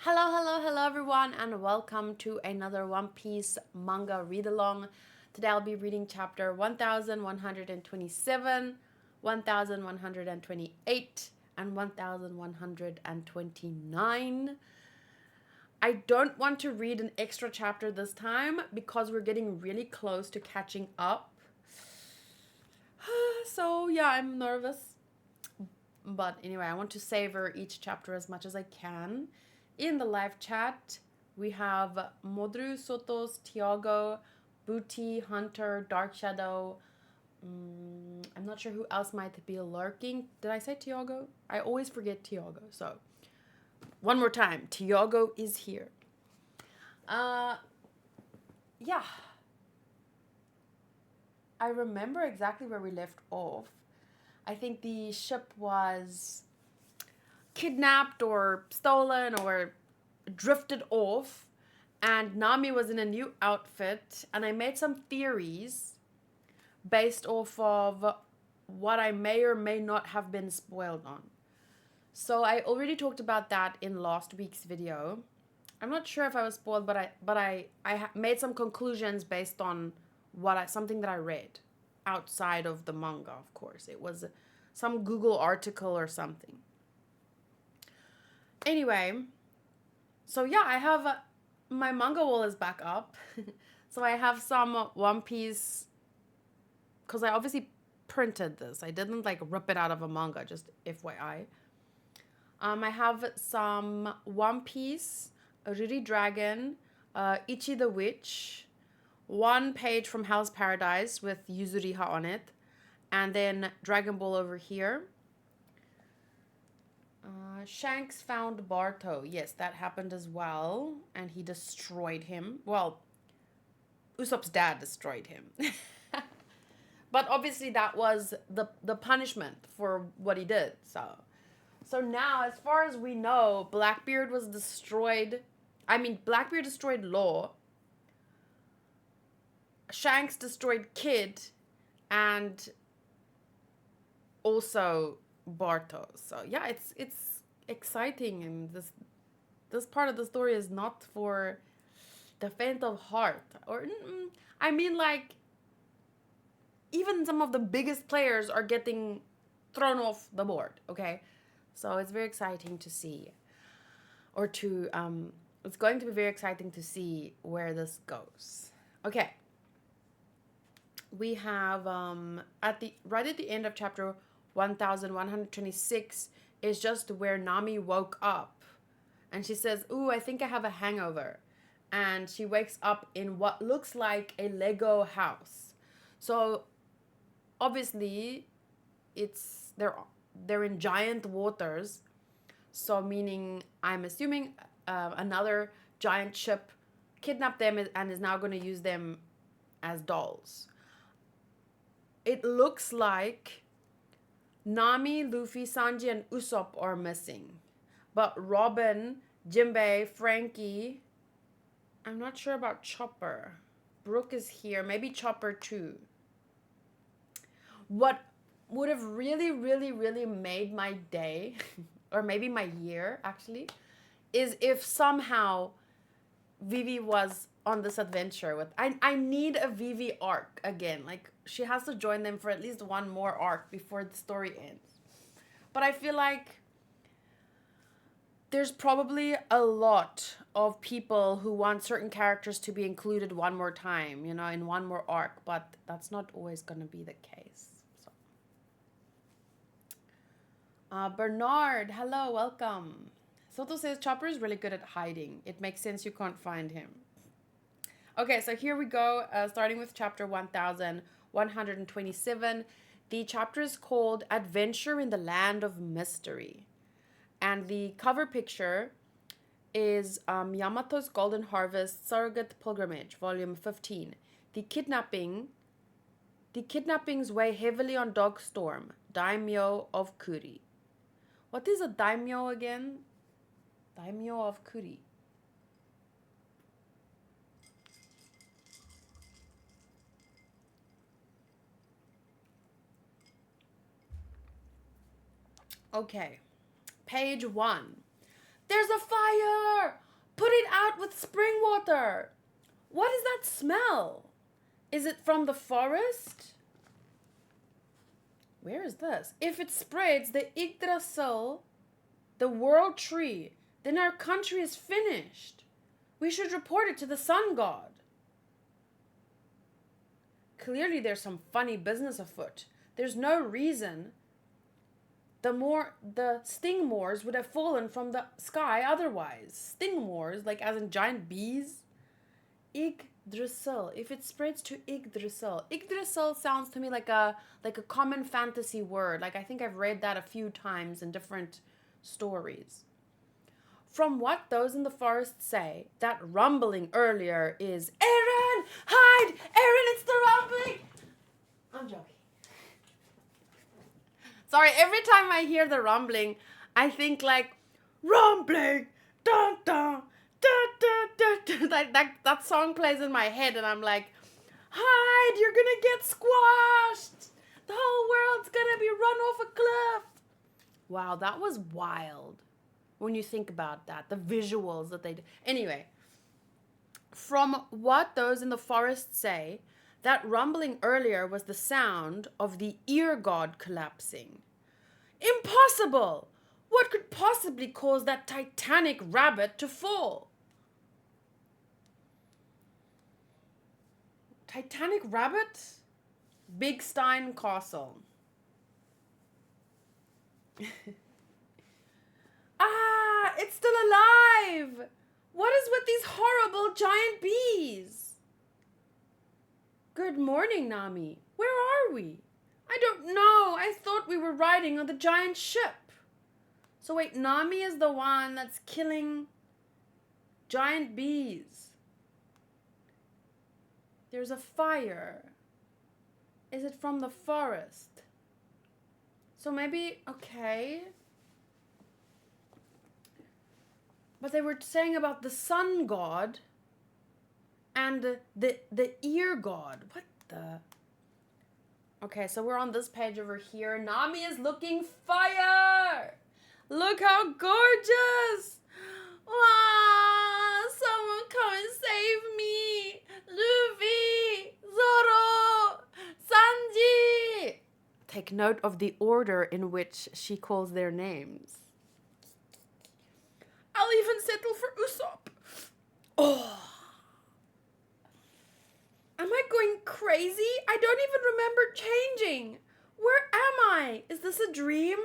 Hello everyone, and welcome to another One Piece manga read along. Today I'll be reading chapter 1127, 1128, and 1129. I don't want to read an extra chapter this time because we're getting really close to catching up. So, yeah, I'm nervous. But anyway, I want to savor each chapter as much as I can. In the live chat, we have Modru, Sotos, Tiago, Booty, Hunter, Dark Shadow. I'm not sure who else might be lurking. Did I say Tiago? I always forget Tiago. So, one more time. Tiago is here. Yeah. I remember exactly where we left off. I think the ship was kidnapped or stolen or drifted off, and Nami was in a new outfit, and I made some theories based off of what I may or may not have been spoiled on. So I already talked about that in last week's video. I'm not sure if I was spoiled, but I made some conclusions based on something that I read outside of the manga. Of course, it was some Google article or something. Anyway, so yeah, I have my manga wall is back up. So I have some One Piece, because I obviously printed this. I didn't like rip it out of a manga, just FYI. I have some One Piece, Riri Dragon, Ichi the Witch, one page from Hell's Paradise with Yuzuriha on it, and then Dragon Ball over here. Shanks found Barto. Yes, that happened as well, and he destroyed him. Well, Usopp's dad destroyed him. But obviously that was the punishment for what he did. So now, as far as we know, Blackbeard was destroyed. I mean, Blackbeard destroyed Law. Shanks destroyed Kid, and also Barto. So yeah, it's exciting, and this part of the story is not for the faint of heart. Or I mean, like, even some of the biggest players are getting thrown off the board. Okay, so it's very exciting to see, or to it's going to be very exciting to see where this goes. Okay. We have right at the end of chapter 1126 is just where Nami woke up, and she says, "Ooh, I think I have a hangover," and she wakes up in what looks like a Lego house. So obviously, they're in giant waters. So meaning, I'm assuming another giant ship kidnapped them and is now going to use them as dolls. It looks like Nami, Luffy, Sanji, and Usopp are missing. But Robin, Jinbei, Frankie, I'm not sure about Chopper. Brook is here. Maybe Chopper too. What would have really, really, really made my day, or maybe my year actually, is if somehow Vivi was on this adventure with. I need a Vivi arc again. Like, she has to join them for at least one more arc before the story ends. But I feel like there's probably a lot of people who want certain characters to be included one more time, in one more arc, but that's not always going to be the case. So. Bernard, hello, welcome. Soto says Chopper is really good at hiding. It makes sense you can't find him. Okay, so here we go, starting with chapter 1127. The chapter is called Adventure in the Land of Mystery. And the cover picture is Yamato's Golden Harvest Surrogate Pilgrimage, Volume 15. The kidnappings weigh heavily on Dogstorm, Daimyo of Kuri. What is a daimyo again? Daimyo of Kuri. Okay. Page 1. There's a fire! that with spring water? What is that smell? Is it from the forest? Where is this? If it spreads the Yggdrasil, the world tree, then our country is finished. We should report it to the sun god. Clearly there's some funny business afoot. There's no reason the stingmores would have fallen from the sky otherwise. Stingmores, like as in giant bees. Yggdrasil. If it spreads to Yggdrasil. Yggdrasil sounds to me like a common fantasy word. Like I think I've read that a few times in different stories. From what those in the forest say, that rumbling earlier is Aaron! Hide! Aaron, it's the rumbling! I'm joking. Sorry, every time I hear the rumbling, I think like, rumbling! Dun dun! Dun dun dun dun! That song plays in my head and I'm like, hide! You're gonna get squashed! The whole world's gonna be run off a cliff! Wow, that was wild. When you think about that, the visuals that they do. Anyway, from what those in the forest say, that rumbling earlier was the sound of the ear god collapsing. Impossible! What could possibly cause that titanic rabbit to fall? Titanic rabbit? Big Stein Castle. Ah, it's still alive! What is with these horrible giant bees? Good morning, Nami. Where are we? I don't know. I thought we were riding on the giant ship. So wait, Nami is the one that's killing giant bees. There's a fire. Is it from the forest? So maybe, okay. But they were saying about the sun god and the ear god. What the? Okay, so we're on this page over here. Nami is looking fire. Look how gorgeous. Wow, someone come and save me. Luffy, Zoro, Sanji. Take note of the order in which she calls their names. I'll even settle for Usopp. Oh. Am I going crazy? I don't even remember changing. Where am I? Is this a dream?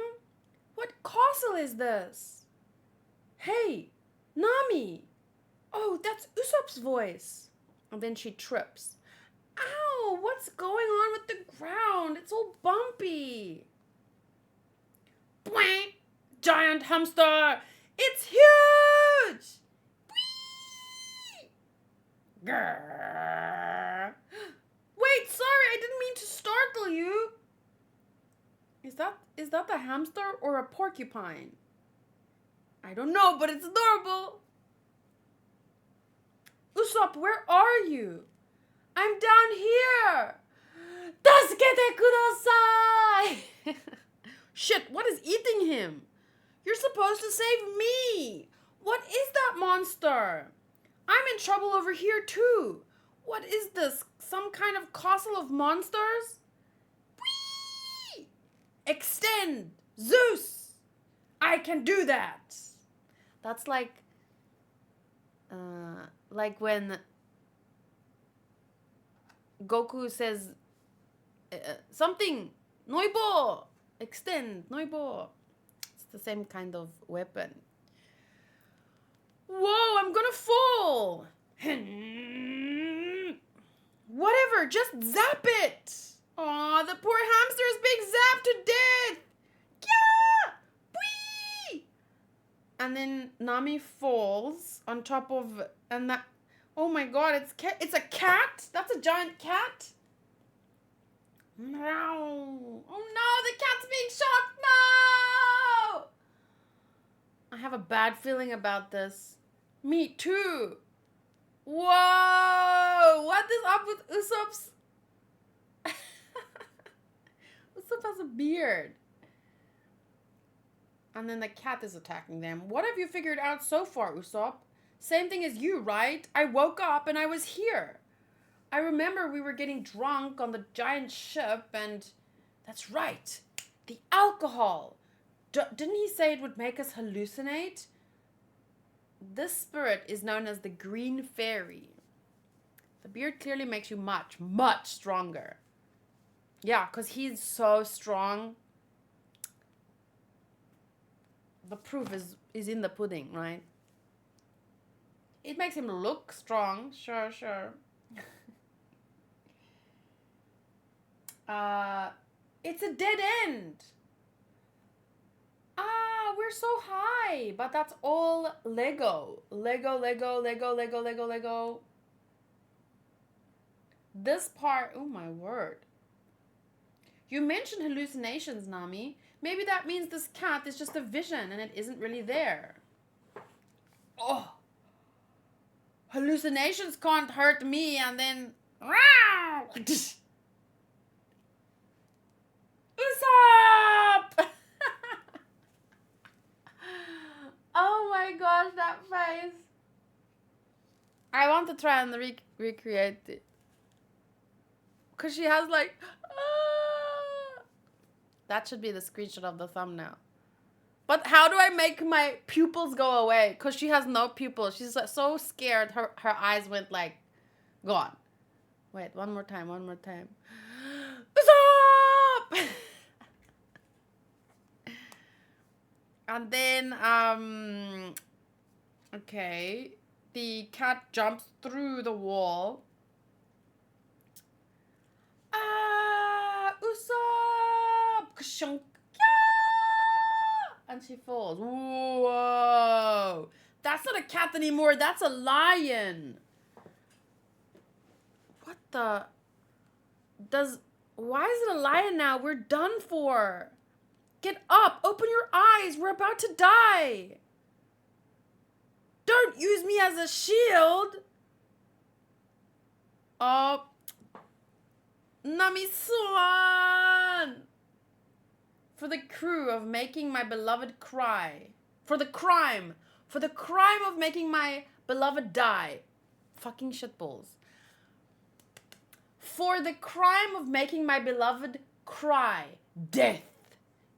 What castle is this? Hey, Nami. Oh, that's Usopp's voice. And then she trips. Ow, what's going on with the ground? It's all bumpy. Bwank! Giant hamster! It's huge! Whee! Grrr. Wait, sorry, I didn't mean to startle you. Is that the hamster or a porcupine? I don't know, but it's adorable. Usopp, where are you? I'm down here. Tasukete kudasai! Shit, what is eating him? You're supposed to save me. What is that monster? I'm in trouble over here too. What is this? Some kind of castle of monsters? Whee! Extend! Zeus! I can do that. That's like when Goku says something, Noibo! Extend, Noibo. It's the same kind of weapon. Whoa, I'm gonna fall. Whatever, just zap it. Aw, the poor hamster is being zapped to death. Yeah! Whee! And then Nami falls on top of, and that, oh my god, it's a cat? That's a giant cat? No. Oh no, the cat's being shot. No! I have a bad feeling about this. Me too. Whoa! What is up with Usopp's? Usopp has a beard. And then the cat is attacking them. What have you figured out so far, Usopp? Same thing as you, right? I woke up and I was here. I remember we were getting drunk on the giant ship, and that's right. The alcohol. Didn't he say it would make us hallucinate? This spirit is known as the Green Fairy. The beard clearly makes you much, much stronger. Yeah, because he's so strong. The proof is in the pudding, right? It makes him look strong. Sure. It's a dead end. We're so high. But that's all Lego. Lego. This part, oh my word. You mentioned hallucinations, Nami. Maybe that means this cat is just a vision and it isn't really there. Oh. Hallucinations can't hurt me, and then... Usopp! Oh my gosh, that face. I want to try and recreate it. Because she has like... That should be the screenshot of the thumbnail. But how do I make my pupils go away? Because she has no pupils. She's so scared. Her eyes went like gone. Wait, one more time. Stop! And then, okay. The cat jumps through the wall. Usopp! And she falls. Whoa! That's not a cat anymore. That's a lion. What the? Why is it a lion now? We're done for. Get up. Open your eyes. We're about to die. Don't use me as a shield. Oh. Nami-san. For the crew of making my beloved cry. For the crime of making my beloved die. Fucking shitballs. For the crime of making my beloved cry. Death.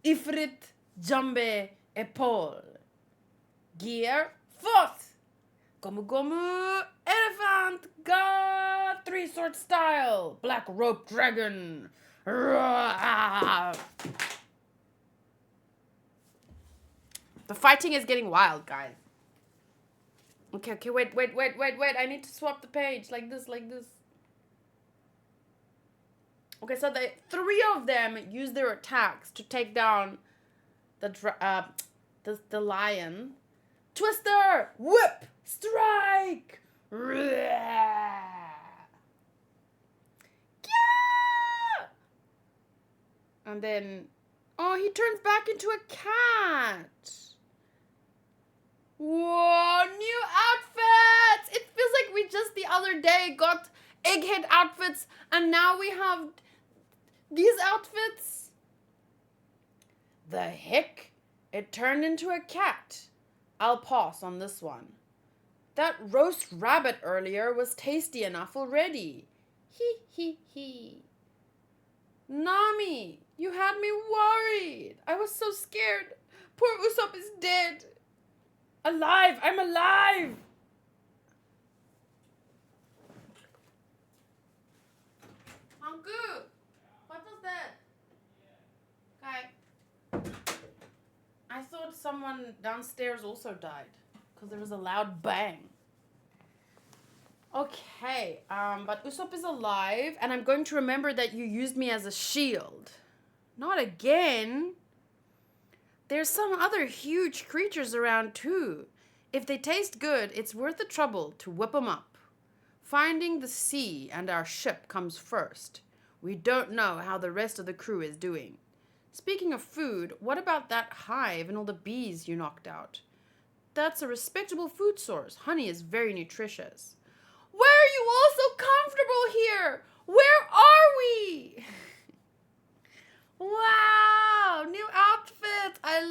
Ifrit Jambe Epol. Gear Forth. Gomu Gomu Elephant God 3-sword style. Black rope dragon. The fighting is getting wild, guys. Okay, wait. I need to swap the page. Like this. Okay, so the 3 of them use their attacks to take down the lion. Twister! Whip! Strike! And then, oh, he turns back into a cat. Whoa, new outfits! It feels like we just the other day got egghead outfits, and now we have these outfits. The heck? It turned into a cat. I'll pass on this one. That roast rabbit earlier was tasty enough already. He. Nami, you had me worried. I was so scared. Poor Usopp is dead. Alive! I'm alive! Mangu! What was that? Okay. I thought someone downstairs also died. Because there was a loud bang. Okay, but Usopp is alive. And I'm going to remember that you used me as a shield. Not again. There's some other huge creatures around too. If they taste good, it's worth the trouble to whip them up. Finding the sea and our ship comes first. We don't know how the rest of the crew is doing. Speaking of food, what about that hive and all the bees you knocked out? That's a respectable food source. Honey is very nutritious. Why are you all so comfortable here? Where are we? Wow, new outfits. I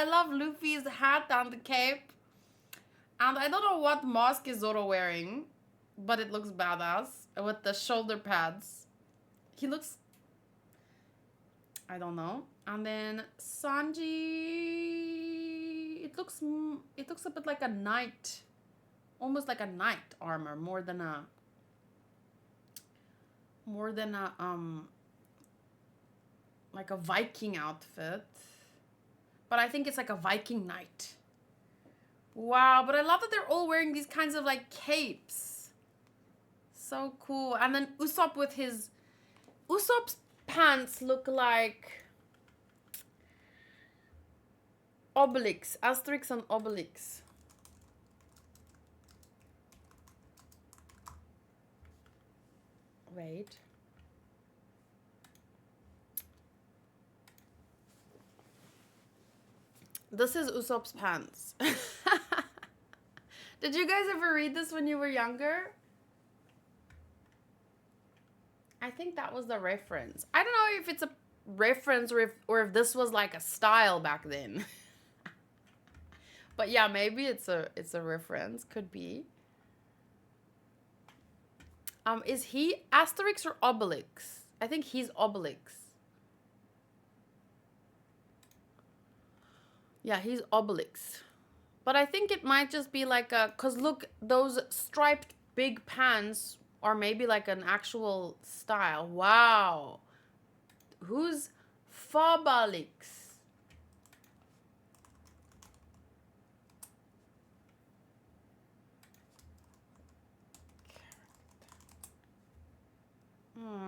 love Luffy's hat and the cape. And I don't know what mask is Zoro wearing, but it looks badass with the shoulder pads. He looks, I don't know. And then Sanji, it looks a bit like a knight, almost like a knight armor, more than a like a Viking outfit. But I think it's like a Viking knight. Wow, but I love that they're all wearing these kinds of like capes. So cool. And then Usopp's pants look like Obelix, Asterix and Obelix. Wait. This is Usopp's pants. Did you guys ever read this when you were younger? I think that was the reference. I don't know if it's a reference or if this was like a style back then. But yeah, maybe it's a reference. Could be. Is he Asterix or Obelix? I think he's Obelix. Yeah, he's Obelix. But I think it might just be like a... Because look, those striped big pants are maybe like an actual style. Wow. Who's Fabalix?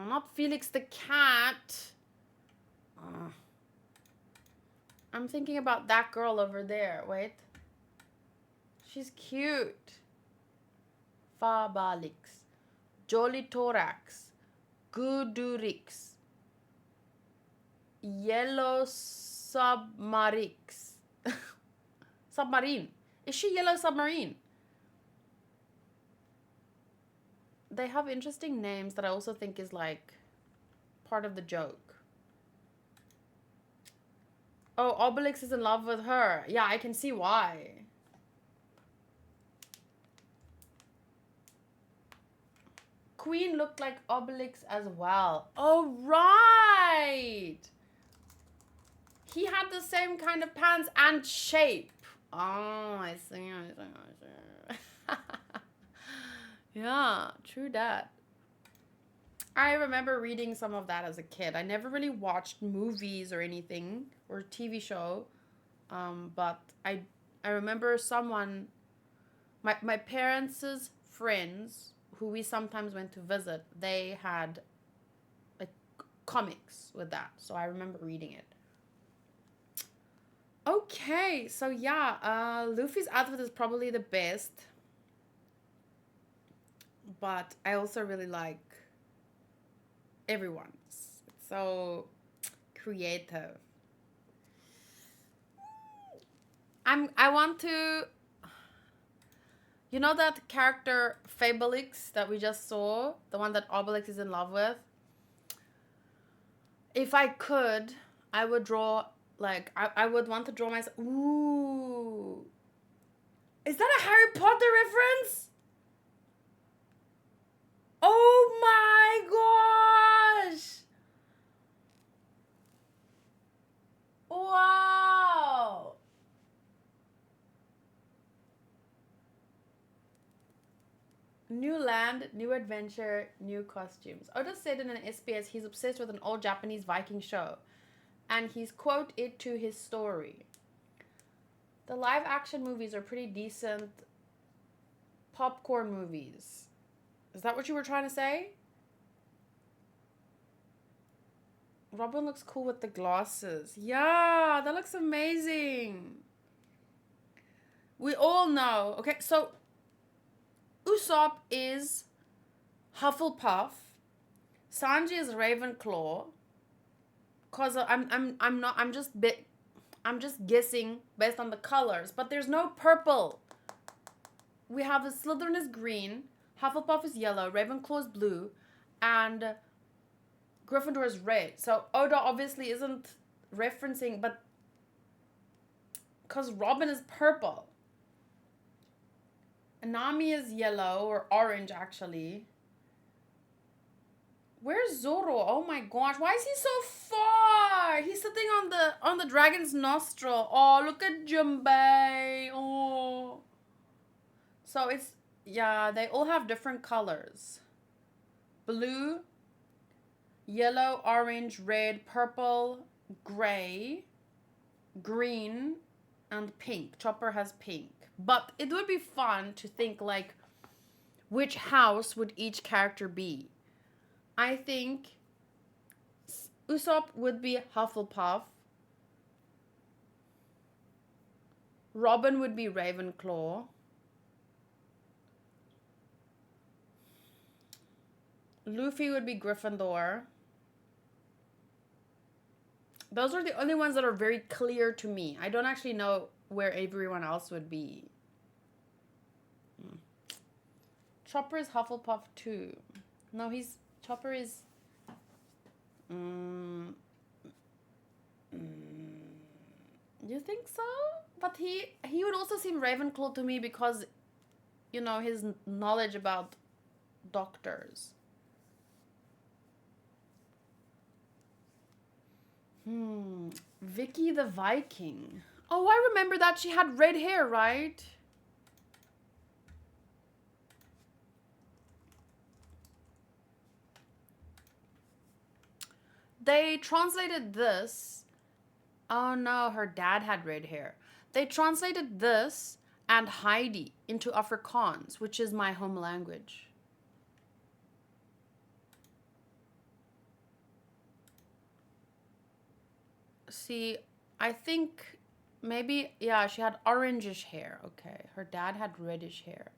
Not Felix the cat. I'm thinking about that girl over there. Wait. She's cute. Fabalix. Jolly Thorax. Gudurix. Yellow Submarix. Submarine. Is she Yellow Submarine? They have interesting names that I also think is like part of the joke. Oh, Obelix is in love with her. Yeah, I can see why. Queen looked like Obelix as well. Oh, right. He had the same kind of pants and shape. Oh, I see. Yeah, true that. I remember reading some of that as a kid. I never really watched movies or anything or TV show, but I remember someone, my parents' friends who we sometimes went to visit. They had like comics with that, so I remember reading it. Okay, so yeah, Luffy's outfit is probably the best, but I also really like everyone's. It's so creative. I want to, you know that character Fabelix that we just saw, the one that Obelix is in love with? If I could, I would draw, like, I would want to draw myself. Ooh. Is that a Harry Potter reference? Oh my gosh! Wow! New land, new adventure, new costumes. Oda said in an SBS he's obsessed with an old Japanese Viking show, and he's quote it to his story. The live action movies are pretty decent popcorn movies. Is that what you were trying to say? Robin looks cool with the glasses. Yeah, that looks amazing. We all know. Okay, so Usopp is Hufflepuff. Sanji is Ravenclaw. Cause I'm just guessing based on the colors, but there's no purple. We have the Slytherin is green, Hufflepuff is yellow, Ravenclaw is blue, and Gryffindor is red. So Oda obviously isn't referencing, but because Robin is purple. Nami is yellow or orange actually. Where's Zoro? Oh my gosh, why is he so far? He's sitting on the dragon's nostril. Oh, look at Junpei. Oh. So it's yeah, they all have different colors. Blue, yellow, orange, red, purple, gray, green, and pink. Chopper has pink. But it would be fun to think like which house would each character be? I think Usopp would be Hufflepuff. Robin would be Ravenclaw. Luffy would be Gryffindor. Those are the only ones that are very clear to me. I don't actually know where everyone else would be. Chopper is Hufflepuff too. No, Chopper is. You think so? But he would also seem Ravenclaw to me because, his knowledge about doctors. Vicky the Viking. Oh, I remember that she had red hair, right? They translated this. Oh no, her dad had red hair. They translated this and Heidi into Afrikaans, which is my home language. See, I think maybe, yeah, she had orangish hair. Okay, her dad had reddish hair.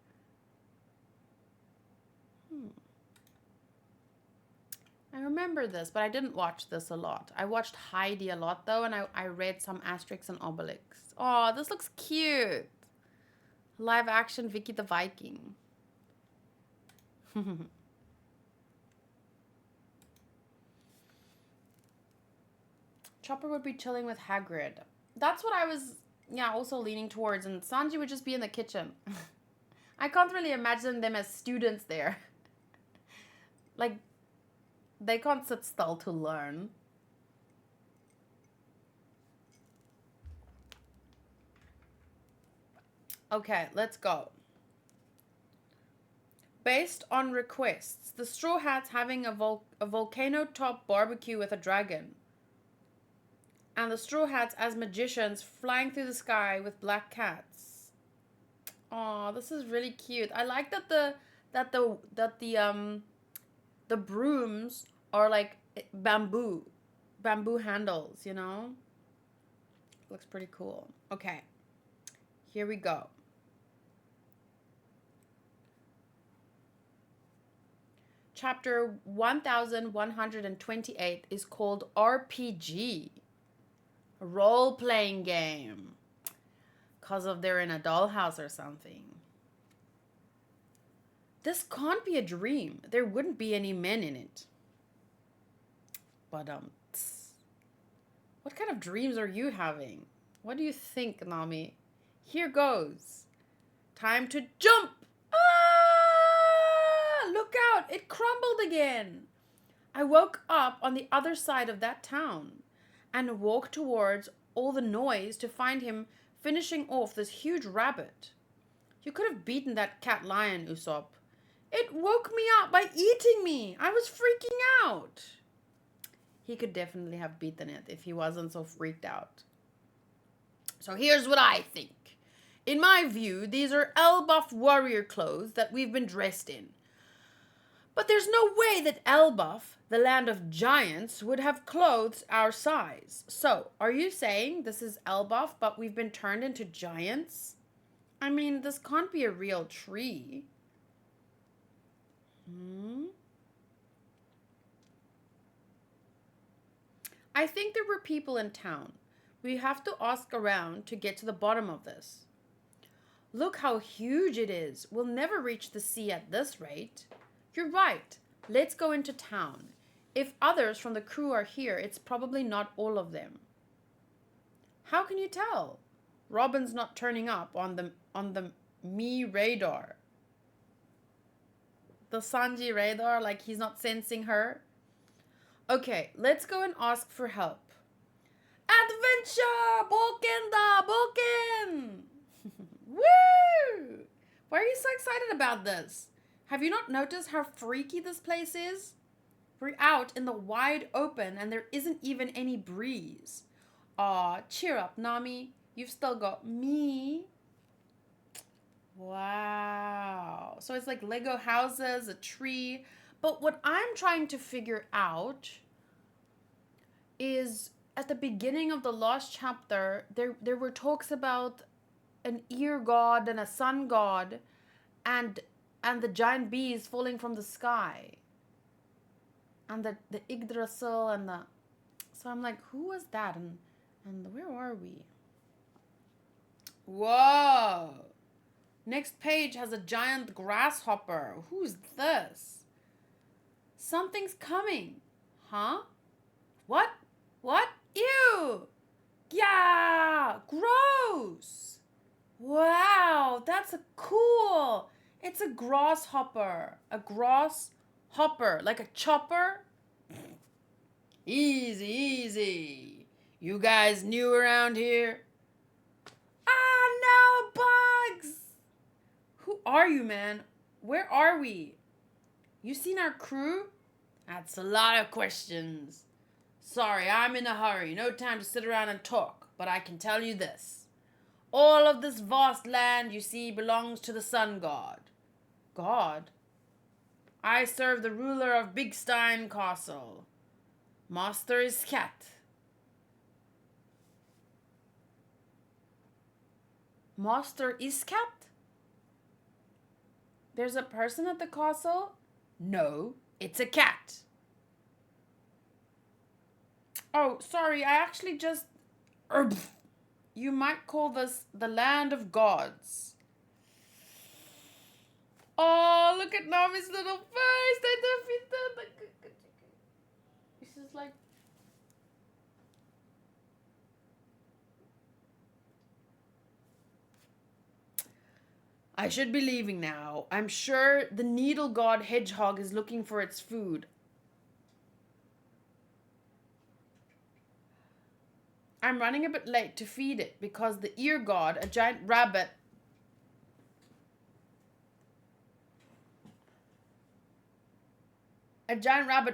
I remember this, but I didn't watch this a lot. I watched Heidi a lot, though, and I read some Asterix and Obelix. Oh, this looks cute. Live action Vicky the Viking. Chopper would be chilling with Hagrid. That's what I was, also leaning towards. And Sanji would just be in the kitchen. I can't really imagine them as students there. Like, they can't sit still to learn. Okay, let's go. Based on requests, the Straw Hats having a volcano top barbecue with a dragon. And the Straw Hats as magicians flying through the sky with black cats. Oh, this is really cute. I like that the brooms are like bamboo handles, Looks pretty cool. Okay. Here we go. Chapter 1128 is called RPG. Role-playing game. Because of they're in a dollhouse or something. This can't be a dream. There wouldn't be any men in it. But, what kind of dreams are you having? What do you think, Nami? Here goes. Time to jump! Ah! Look out! It crumbled again. I woke up on the other side of that town and walked towards all the noise to find him finishing off this huge rabbit. You could have beaten that cat lion, Usopp. It woke me up by eating me. I was freaking out. He could definitely have beaten it if he wasn't so freaked out. So here's what I think. In my view, these are Elbaf warrior clothes that we've been dressed in. But there's no way that Elbaf, the land of giants, would have clothes our size. So, are you saying this is Elbaf, but we've been turned into giants? I mean, this can't be a real tree. I think there were people in town. We have to ask around to get to the bottom of this. Look how huge it is. We'll never reach the sea at this rate. You're right. Let's go into town. If others from the crew are here, it's probably not all of them. How can you tell? Robin's not turning up on the Me radar. The Sanji radar, like he's not sensing her. Okay, let's go and ask for help. Adventure! Balkan da! Balkan! Woo! Why are you so excited about this? Have you not noticed how freaky this place is? We're out in the wide open and there isn't even any breeze. Aw, cheer up, Nami. You've still got me. Wow. So it's like Lego houses, a tree. But what I'm trying to figure out is at the beginning of the last chapter, there were talks about an ear god and a sun god and the giant bees falling from the sky. And the Yggdrasil and the so I'm like, who was that? And where are we? Whoa. Next page has a giant grasshopper. Who's this? Something's coming. Huh? What? What? Ew! Yeah! Gross! Wow, that's cool. It's a grasshopper. A grasshopper. Like a chopper? Easy, easy. You guys new around here? Ah, no, bugs! Who are you, man? Where are we? You seen our crew? That's a lot of questions. Sorry, I'm in a hurry. No time to sit around and talk. But I can tell you this. All of this vast land you see belongs to the sun god. God? I serve the ruler of Big Stein Castle. Master is cat. Master is cat? There's a person at the castle? No, it's a cat. Oh, sorry, I actually just... You might call this the land of gods. Oh, look at Nami's little face. This is like... I should be leaving now. I'm sure the needle god hedgehog is looking for its food. I'm running a bit late to feed it because the ear god, a giant rabbit,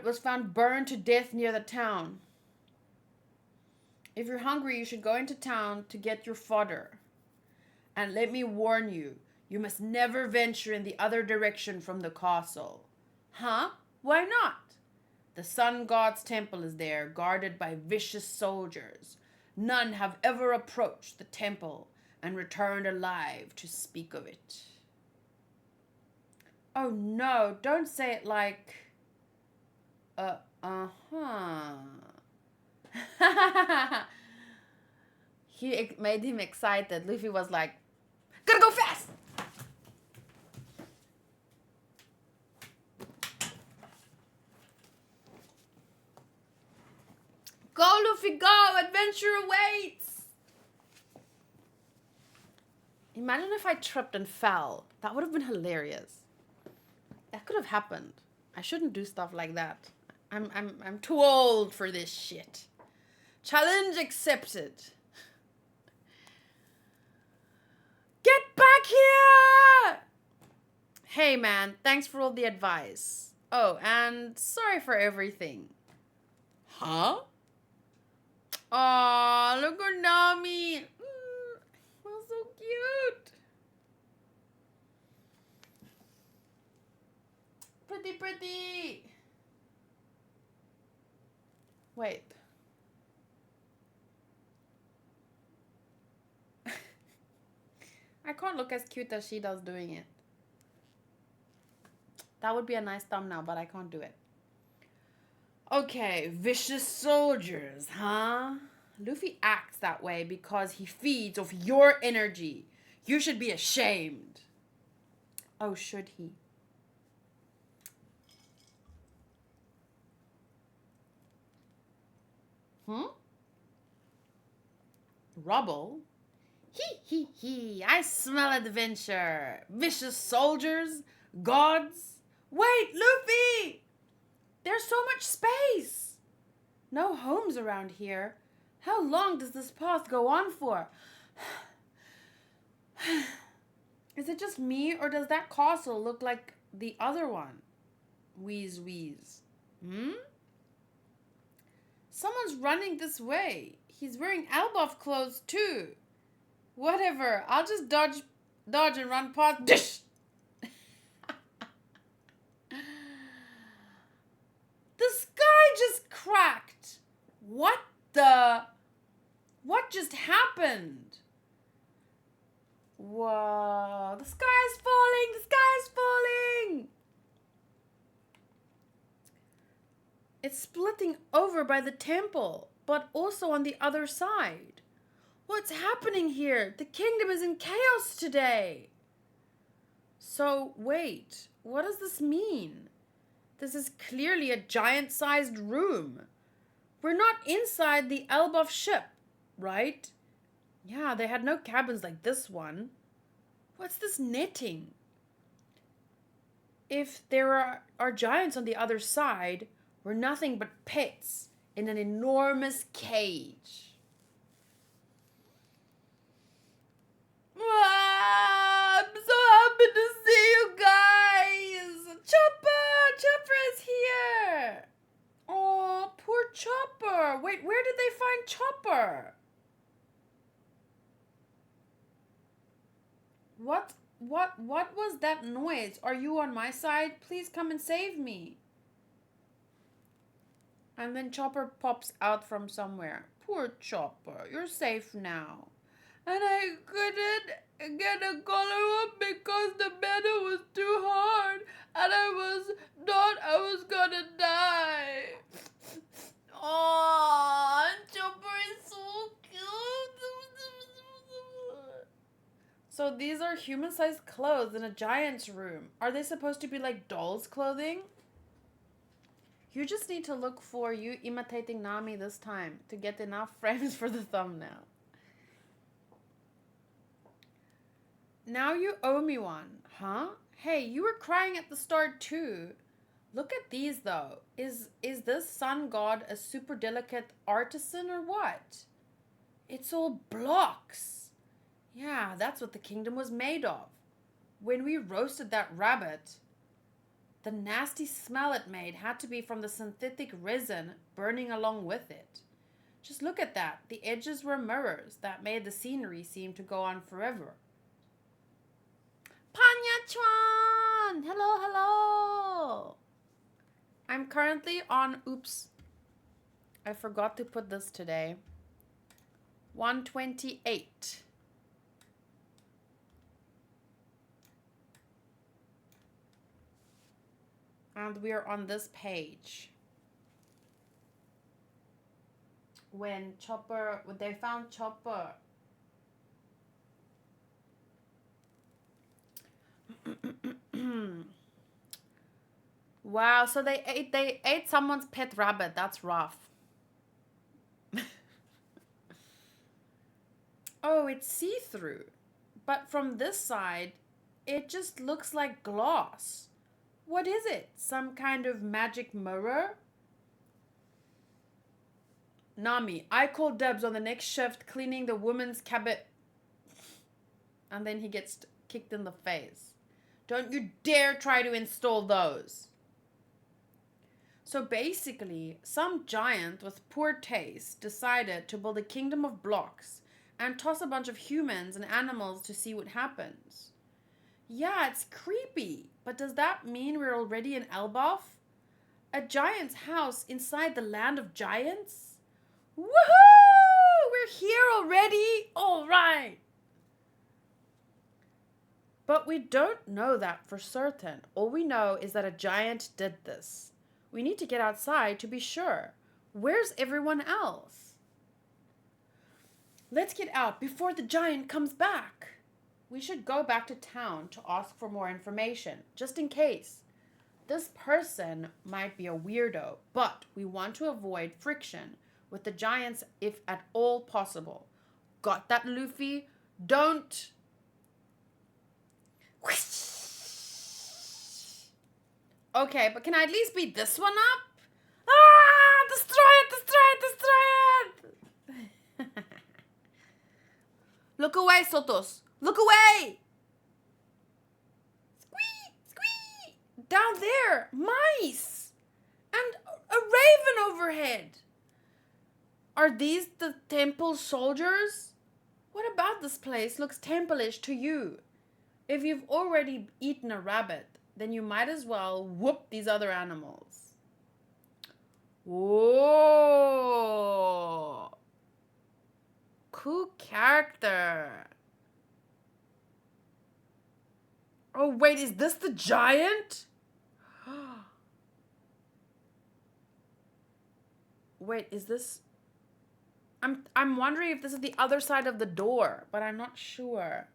was found burned to death near the town. If you're hungry, you should go into town to get your fodder. And let me warn you, you must never venture in the other direction from the castle. Huh? Why not? The sun god's temple is there, guarded by vicious soldiers. None have ever approached the temple and returned alive to speak of it. Oh no, don't say it like... He made him excited. Luffy was like, gotta go fast! Go, Luffy, go! Adventure awaits! Imagine if I tripped and fell. That would have been hilarious. That could have happened. I shouldn't do stuff like that. I'm too old for this shit. Challenge accepted. Get back here! Hey man, thanks for all the advice. Oh, and sorry for everything. Huh? Aw, look at Nami. That's so cute. Pretty, pretty. Wait. I can't look as cute as she does doing it. That would be a nice thumbnail, but I can't do it. Okay, vicious soldiers, huh? Luffy acts that way because he feeds off your energy. You should be ashamed. Oh, should he? Rubble? Hee hee, I smell adventure. Vicious soldiers, gods. Wait, Luffy! There's so much space. No homes around here. How long does this path go on for? Is it just me, or does that castle look like the other one? Wheeze, wheeze. Someone's running this way. He's wearing Elboff clothes too. Whatever, I'll just dodge and run past. Dish! The sky just cracked. What just happened? Whoa, the sky's falling. It's splitting over by the temple, but also on the other side. What's happening here? The kingdom is in chaos today. So, wait, what does this mean? This is clearly a giant-sized room. We're not inside the Elboff ship, right? Yeah, they had no cabins like this one. What's this netting? If there are giants on the other side, we're nothing but pets in an enormous cage. I'm so happy to see you guys. Chopper is here. Oh, poor Chopper. Wait, where did they find Chopper? What was that noise? Are you on my side? Please come and save me. And then Chopper pops out from somewhere. Poor Chopper, you're safe now. And I couldn't get a collar up because the battle was too hard. And I was gonna die. Oh, Chopper is so cute. So these are human-sized clothes in a giant's room. Are they supposed to be like doll's clothing? You just need to look for you imitating Nami this time to get enough frames for the thumbnail. Now you owe me one, huh? Hey, you were crying at the start too. Look at these though. Is this sun god a super delicate artisan or what? It's all blocks. Yeah, that's what the kingdom was made of. When we roasted that rabbit, the nasty smell it made had to be from the synthetic resin burning along with it. Just look at that. The edges were mirrors that made the scenery seem to go on forever. Panya-chan! Hello. I'm currently on, I forgot to put this today, 128. And we are on this page. When they found Chopper. Wow, so they ate someone's pet rabbit. That's rough. Oh, it's see-through. But from this side, it just looks like glass. What is it? Some kind of magic mirror? Nami, I call dibs on the next shift cleaning the women's cabin. And then he gets kicked in the face. Don't you dare try to install those. So basically, some giant with poor taste decided to build a kingdom of blocks and toss a bunch of humans and animals to see what happens. Yeah, it's creepy, but does that mean we're already in Elboff? A giant's house inside the land of giants? Woohoo! We're here already? All right. But we don't know that for certain. All we know is that a giant did this. We need to get outside to be sure. Where's everyone else? Let's get out before the giant comes back. We should go back to town to ask for more information, just in case. This person might be a weirdo, but we want to avoid friction with the giants if at all possible. Got that, Luffy? Don't. Okay, but can I at least beat this one up? Ah! Destroy it! Destroy it! Destroy it! Look away, Sotos. Look away! Squee! Squee! Down there, mice! And a raven overhead. Are these the temple soldiers? What about this place looks temple-ish to you? If you've already eaten a rabbit, then you might as well whoop these other animals. Whoa! Cool character. Oh, wait, is this the giant? Wait, is this... I'm wondering if this is the other side of the door, but I'm not sure.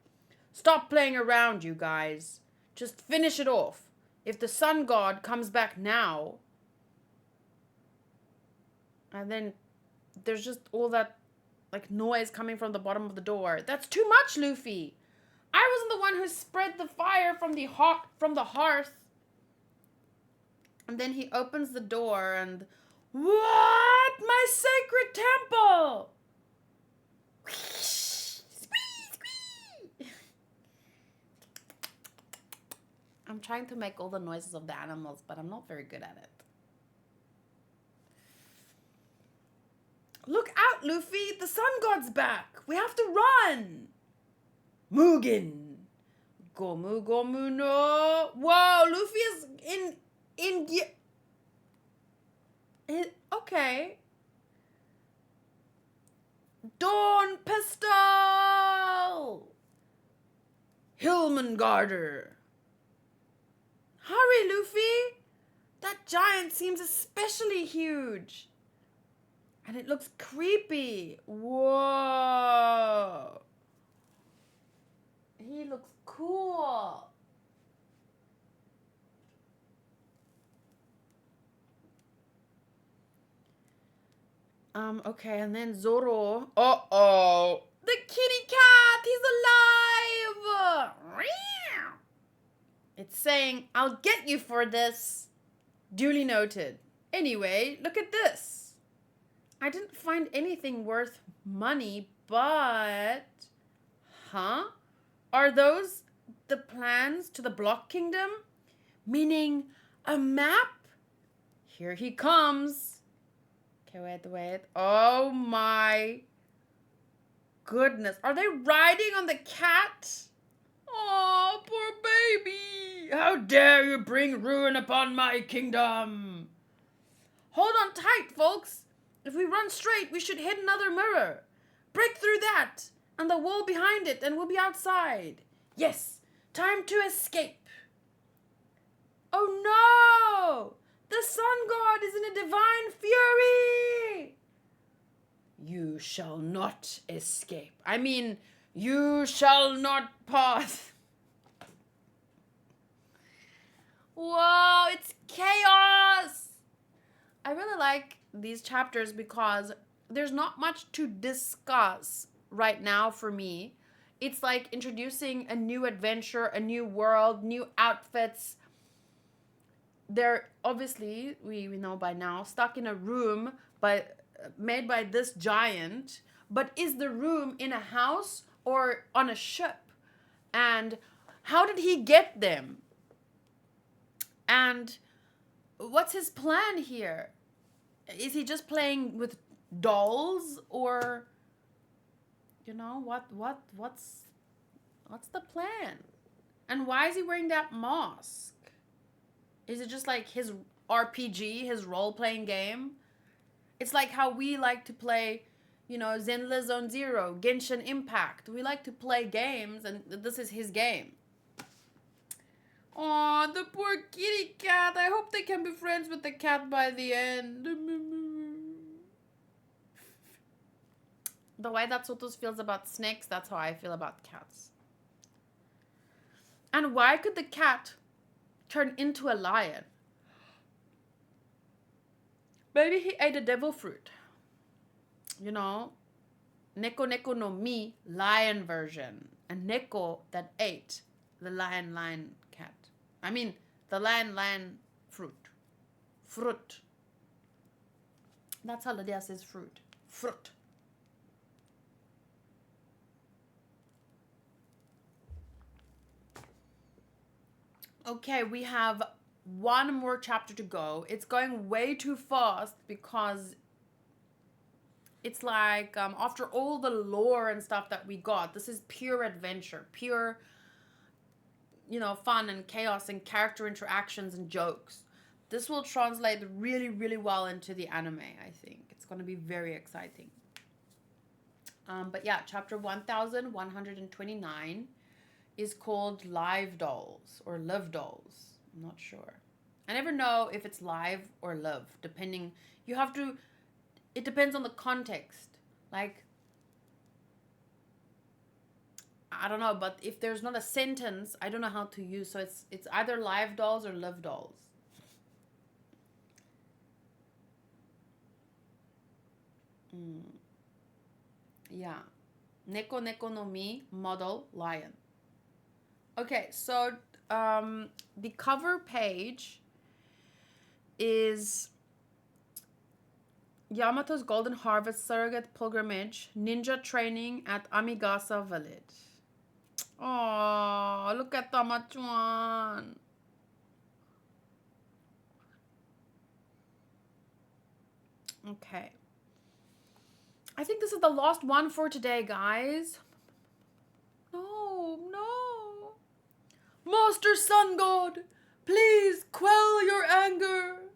Stop playing around, you guys. Just finish it off. If the sun god comes back now, and then there's just all that like noise coming from the bottom of the door. That's too much, Luffy. I wasn't the one who spread the fire from the hearth. And then he opens the door and what? My sacred temple! I'm trying to make all the noises of the animals, but I'm not very good at it. Look out, Luffy! The sun god's back! We have to run! Mugen! Gomu Gomu no! Whoa, Luffy is in gear. Okay. Dawn Pistol! Hillmangarder! Hurry, Luffy! That giant seems especially huge. And it looks creepy. Whoa. He looks cool. Okay, and then Zoro. Uh-oh. The kitty cat! He's alive! It's saying, I'll get you for this. Duly noted. Anyway, look at this. I didn't find anything worth money, but... Huh? Are those the plans to the Block Kingdom? Meaning a map? Here he comes. Okay, wait. Oh my goodness. Are they riding on the cat? Oh, poor baby. How dare you bring ruin upon my kingdom? Hold on tight, folks. If we run straight, we should hit another mirror. Break through that and the wall behind it and we'll be outside. Yes, time to escape. Oh no! The sun god is in a divine fury! You shall not escape. I mean, you shall not pass. Whoa, it's chaos! I really like these chapters because there's not much to discuss right now for me. It's like introducing a new adventure, a new world, new outfits. They're obviously, we know by now, stuck in a room made by this giant. But is the room in a house or on a ship? And how did he get them? And what's his plan here? Is he just playing with dolls, or you know what's the plan? And why is he wearing that mask? Is it just like his RPG, his role-playing game? It's like how we like to play, you know, Zenless Zone Zero, Genshin Impact. We like to play games, and this is his game. Aw, the poor kitty cat. I hope they can be friends with the cat by the end. The way that Sotos feels about snakes, that's how I feel about cats. And why could the cat turn into a lion? Maybe he ate a devil fruit. You know, Neko Neko no Mi, lion version. And Neko that ate the lion cat. I mean, the lion fruit. Fruit. That's how Lydia says fruit. Fruit. Okay, we have one more chapter to go. It's going way too fast because it's like after all the lore and stuff that we got, this is pure adventure, pure, fun and chaos and character interactions and jokes. This will translate really, really well into the anime, I think. It's going to be very exciting. But yeah, chapter 1129 is called Live Dolls or Live Dolls. I'm not sure. I never know if it's live or live, depending. It depends on the context. Like, I don't know, but if there's not a sentence, I don't know how to use. So it's either live dolls or live dolls. Yeah. Neko Neko no Mi, model, lion. Okay, so the cover page is Yamato's Golden Harvest Surrogate Pilgrimage, Ninja Training at Amigasa Village. Oh, look at Tamachuan. Okay. I think this is the last one for today, guys. No. Master Sun God, please quell your anger.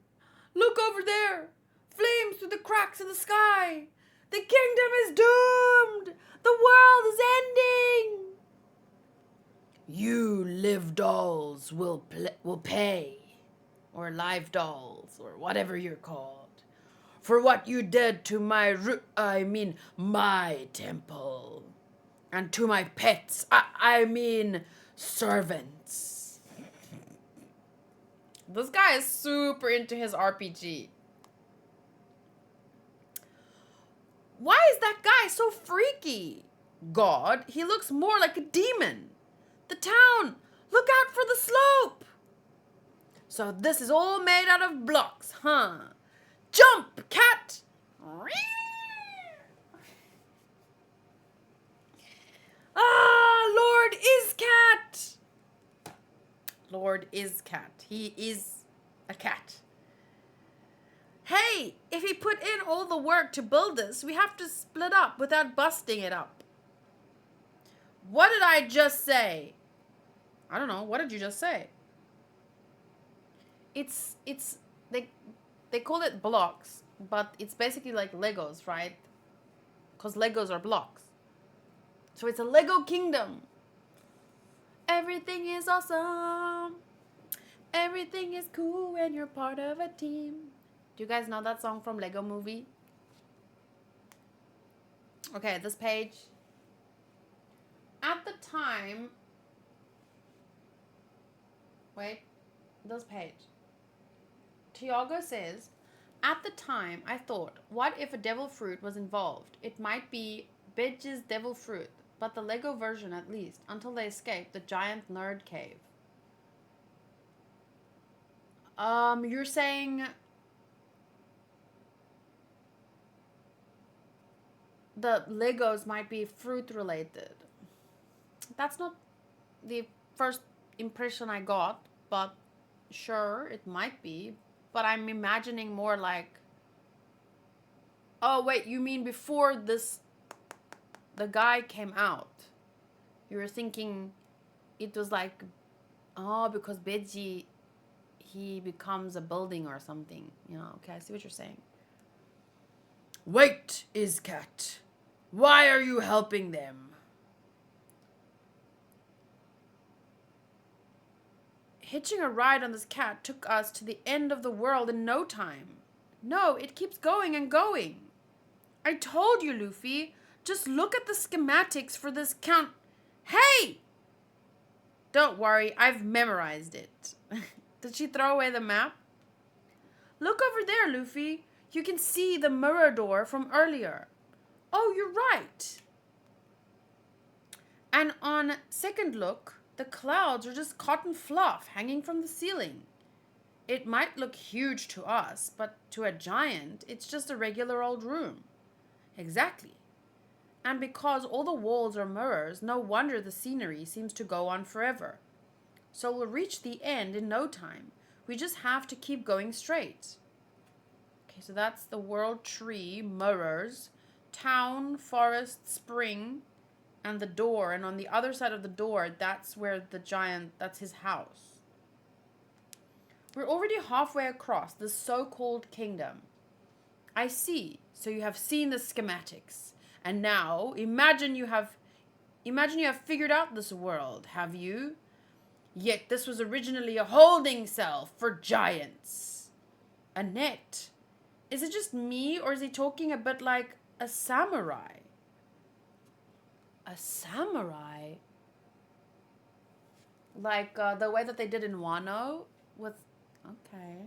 Look over there. Flames through the cracks in the sky. The kingdom is doomed. The world is ending. You live dolls will pay. Or live dolls, or whatever you're called. For what you did to my temple. And to my pets. I mean servants. This guy is super into his RPG. Why is that guy so freaky? God, he looks more like a demon. The town, look out for the slope. So this is all made out of blocks, huh? Jump, cat! Lord is cat! Lord is cat. He is a cat. Hey, if he put in all the work to build this, we have to split up without busting it up. What did I just say? I don't know. What did you just say? They call it blocks, but it's basically like Legos, right? Because Legos are blocks. So it's a Lego kingdom. Everything is awesome. Everything is cool when you're part of a team. Do you guys know that song from Lego Movie? Okay, this page. At the time... Wait. This page. Tiago says, at the time, I thought, what if a devil fruit was involved? It might be Bedge's devil fruit, but the Lego version at least, until they escaped the giant nerd cave. You're saying... the Legos might be fruit related. That's not the first impression I got, but sure, it might be. But I'm imagining more like... Oh, wait, you mean before the guy came out? You were thinking it was like, because Beji, he becomes a building or something. Okay, I see what you're saying. Wait, Iscat. Why are you helping them? Hitching a ride on this cat took us to the end of the world in no time. No, it keeps going and going. I told you, Luffy. Just look at the schematics for this count. Hey! Don't worry, I've memorized it. Did she throw away the map? Look over there, Luffy. You can see the mirror door from earlier. Oh, you're right. And on second look, the clouds are just cotton fluff hanging from the ceiling. It might look huge to us, but to a giant, it's just a regular old room. Exactly. And because all the walls are mirrors, no wonder the scenery seems to go on forever. So we'll reach the end in no time. We just have to keep going straight. Okay, so that's the world tree, mirrors, town, forest, spring, and the door. And on the other side of the door, that's where the giant, that's his house. We're already halfway across this so-called kingdom. I see. So you have seen the schematics. And now, imagine you have figured out this world, have you? Yet this was originally a holding cell for giants. A net. Is it just me, or is he talking a bit like a samurai? A samurai? Like the way that they did in Wano with... Okay.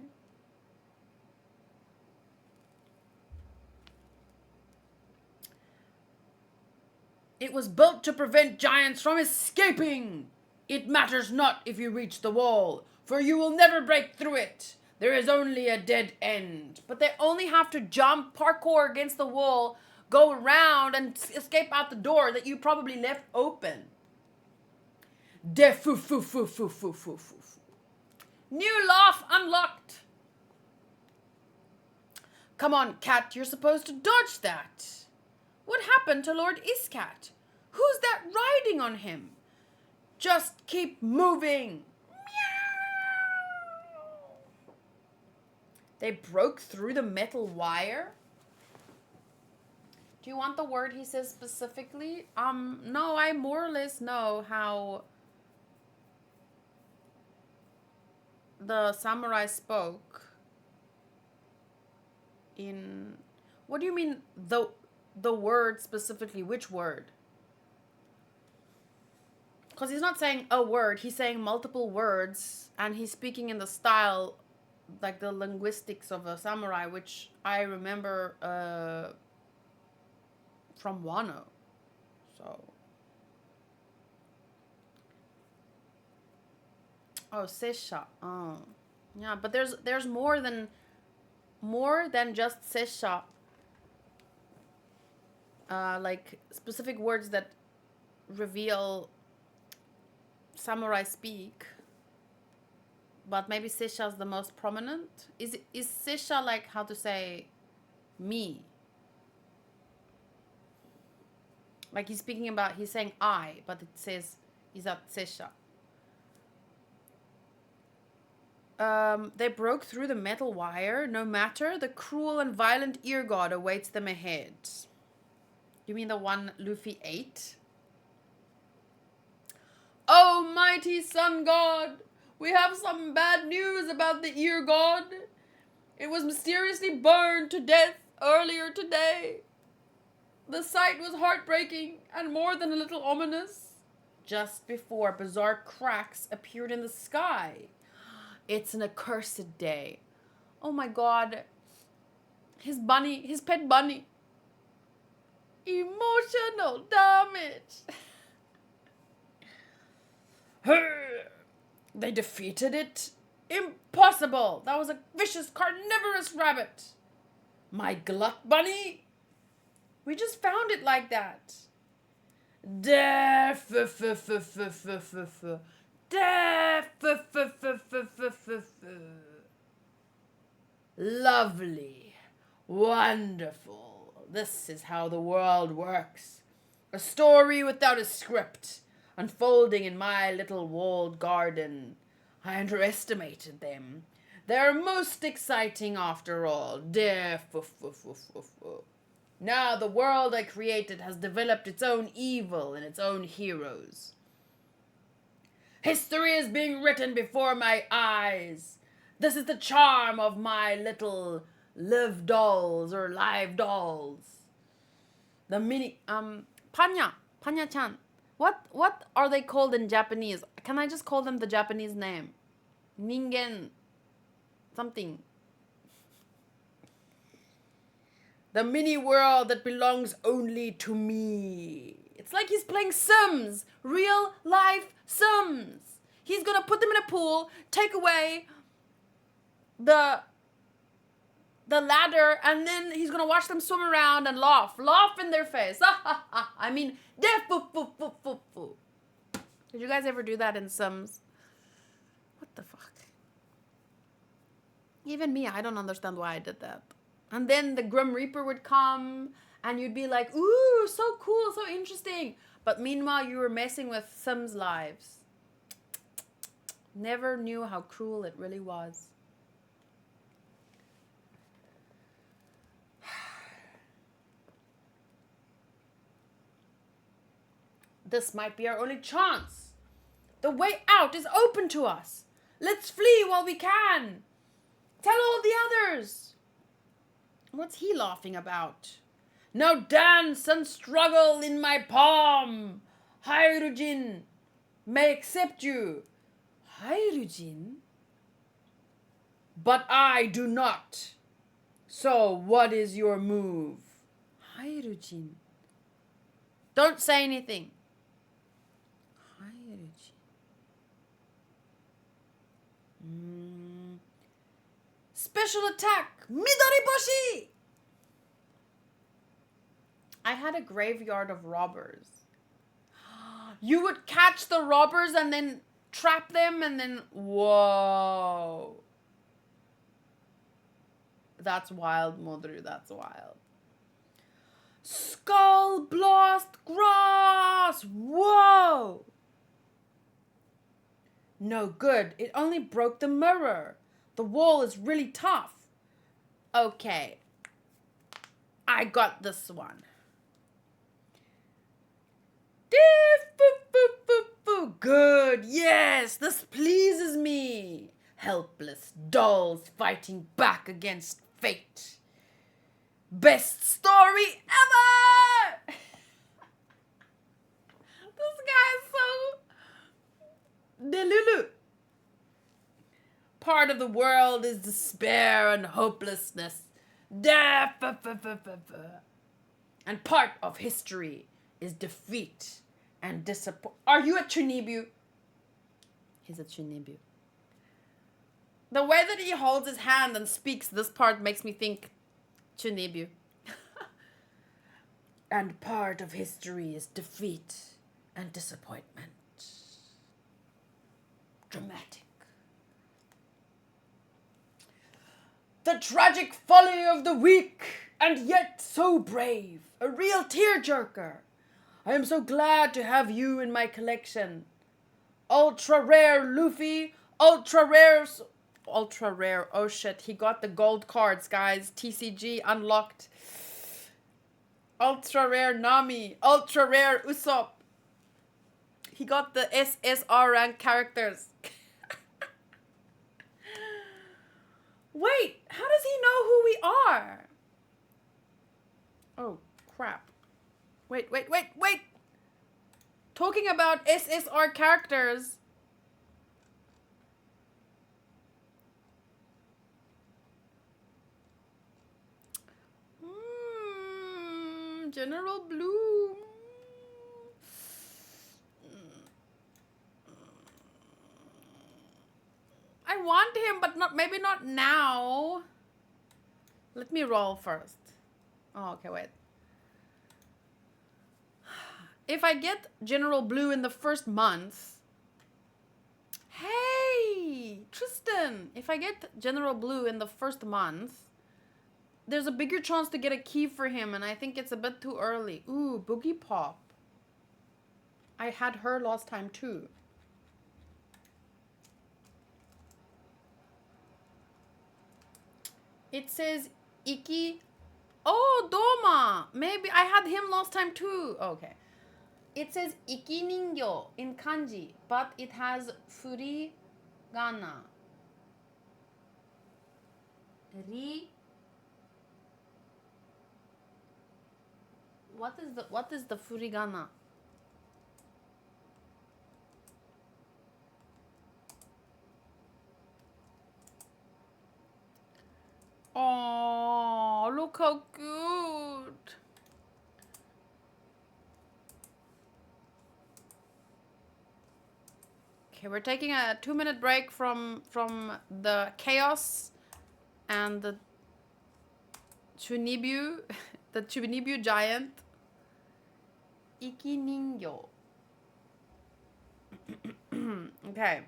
It was built to prevent giants from escaping. It matters not if you reach the wall, for you will never break through it. There is only a dead end. But they only have to jump, parkour against the wall, go around, and escape out the door that you probably left open. New laugh unlocked. Come on, cat, you're supposed to dodge that. What happened to Lord Iscat? Who's that riding on him? Just keep moving. Meow. They broke through the metal wire? Do you want the word he says specifically? No, I more or less know how the samurai spoke in... What do you mean the word specifically? Which word? Because he's not saying a word, he's saying multiple words, and he's speaking in the style, like the linguistics of a samurai, which I remember from Wano. So... Oh, Sesha. Oh. Yeah, but there's more than just Sesha. Like specific words that reveal samurai speak. But maybe Sesha is the most prominent. Is Sesha like how to say me? Like he's saying I, but it says is that Sesha. They broke through the metal wire. No matter, the cruel and violent ear god awaits them ahead. You mean the one Luffy ate? Oh, mighty sun god! We have some bad news about the ear god. It was mysteriously burned to death earlier today. The sight was heartbreaking and more than a little ominous. Just before bizarre cracks appeared in the sky. It's an accursed day. Oh my god. His pet bunny. Emotional damage. They defeated it? Impossible. That was a vicious carnivorous rabbit. My glut bunny? We just found it like that. Lovely. Wonderful. This is how the world works. A story without a script, unfolding in my little walled garden. I underestimated them. They're most exciting after all. Now the world I created has developed its own evil and its own heroes. History is being written before my eyes. This is the charm of my little live dolls. The mini Panya-chan. What are they called in Japanese? Can I just call them the Japanese name? Ningen something. The mini world that belongs only to me. It's like he's playing Sims. Real life Sims. He's gonna put them in a pool, take away the ladder, and then he's gonna watch them swim around and laugh in their face. I mean, did you guys ever do that in Sims? What the fuck? Even me, I don't understand why I did that. And then the Grim Reaper would come, and you'd be like, ooh, so cool, so interesting. But meanwhile, you were messing with Sims' lives. Never knew how cruel it really was. This might be our only chance. The way out is open to us. Let's flee while we can. Tell all the others. What's he laughing about? Now dance and struggle in my palm. Hairujin may accept you. Hairujin? But I do not. So what is your move? Hairujin. Don't say anything. Special attack, Midoriboshi! I had a graveyard of robbers. You would catch the robbers and then trap them and then... Whoa. That's wild, Modru. That's wild. Skull Blast Grass! Whoa! No good. It only broke the mirror. The wall is really tough. Okay. I got this one. Good. Yes, this pleases me. Helpless dolls fighting back against fate. Best story ever! This guy is so delulu. Part of the world is despair and hopelessness. And part of history is defeat and disappointment. Are you a Chunibu? He's a Chunibu. The way that he holds his hand and speaks this part makes me think Chunibu. And part of history is defeat and disappointment. Dramatic. The tragic folly of the weak, and yet so brave. A real tearjerker. I am so glad to have you in my collection. Ultra rare Luffy. Ultra rare. Oh shit, he got the gold cards, guys. TCG unlocked. Ultra rare Nami. Ultra rare Usopp. He got the SSR rank characters. Wait, how does he know who we are? Oh, crap. Wait. Talking about SSR characters. General Blue. I want him, but maybe not now. Let me roll first. Oh, okay, wait. If I get General Blue in the first month... Hey, Tristan! If I get General Blue in the first month, there's a bigger chance to get a key for him, and I think it's a bit too early. Ooh, Boogie Pop. I had her last time, too. It says Iki. Oh, Doma. Maybe I had him last time too. Okay. It says Iki Ningyo in kanji, but it has furigana. What is the furigana? Oh, look how cute. Okay, we're taking a 2-minute break from the chaos and the Chunibu, the Chunibu giant. Iki Ningyo. Okay.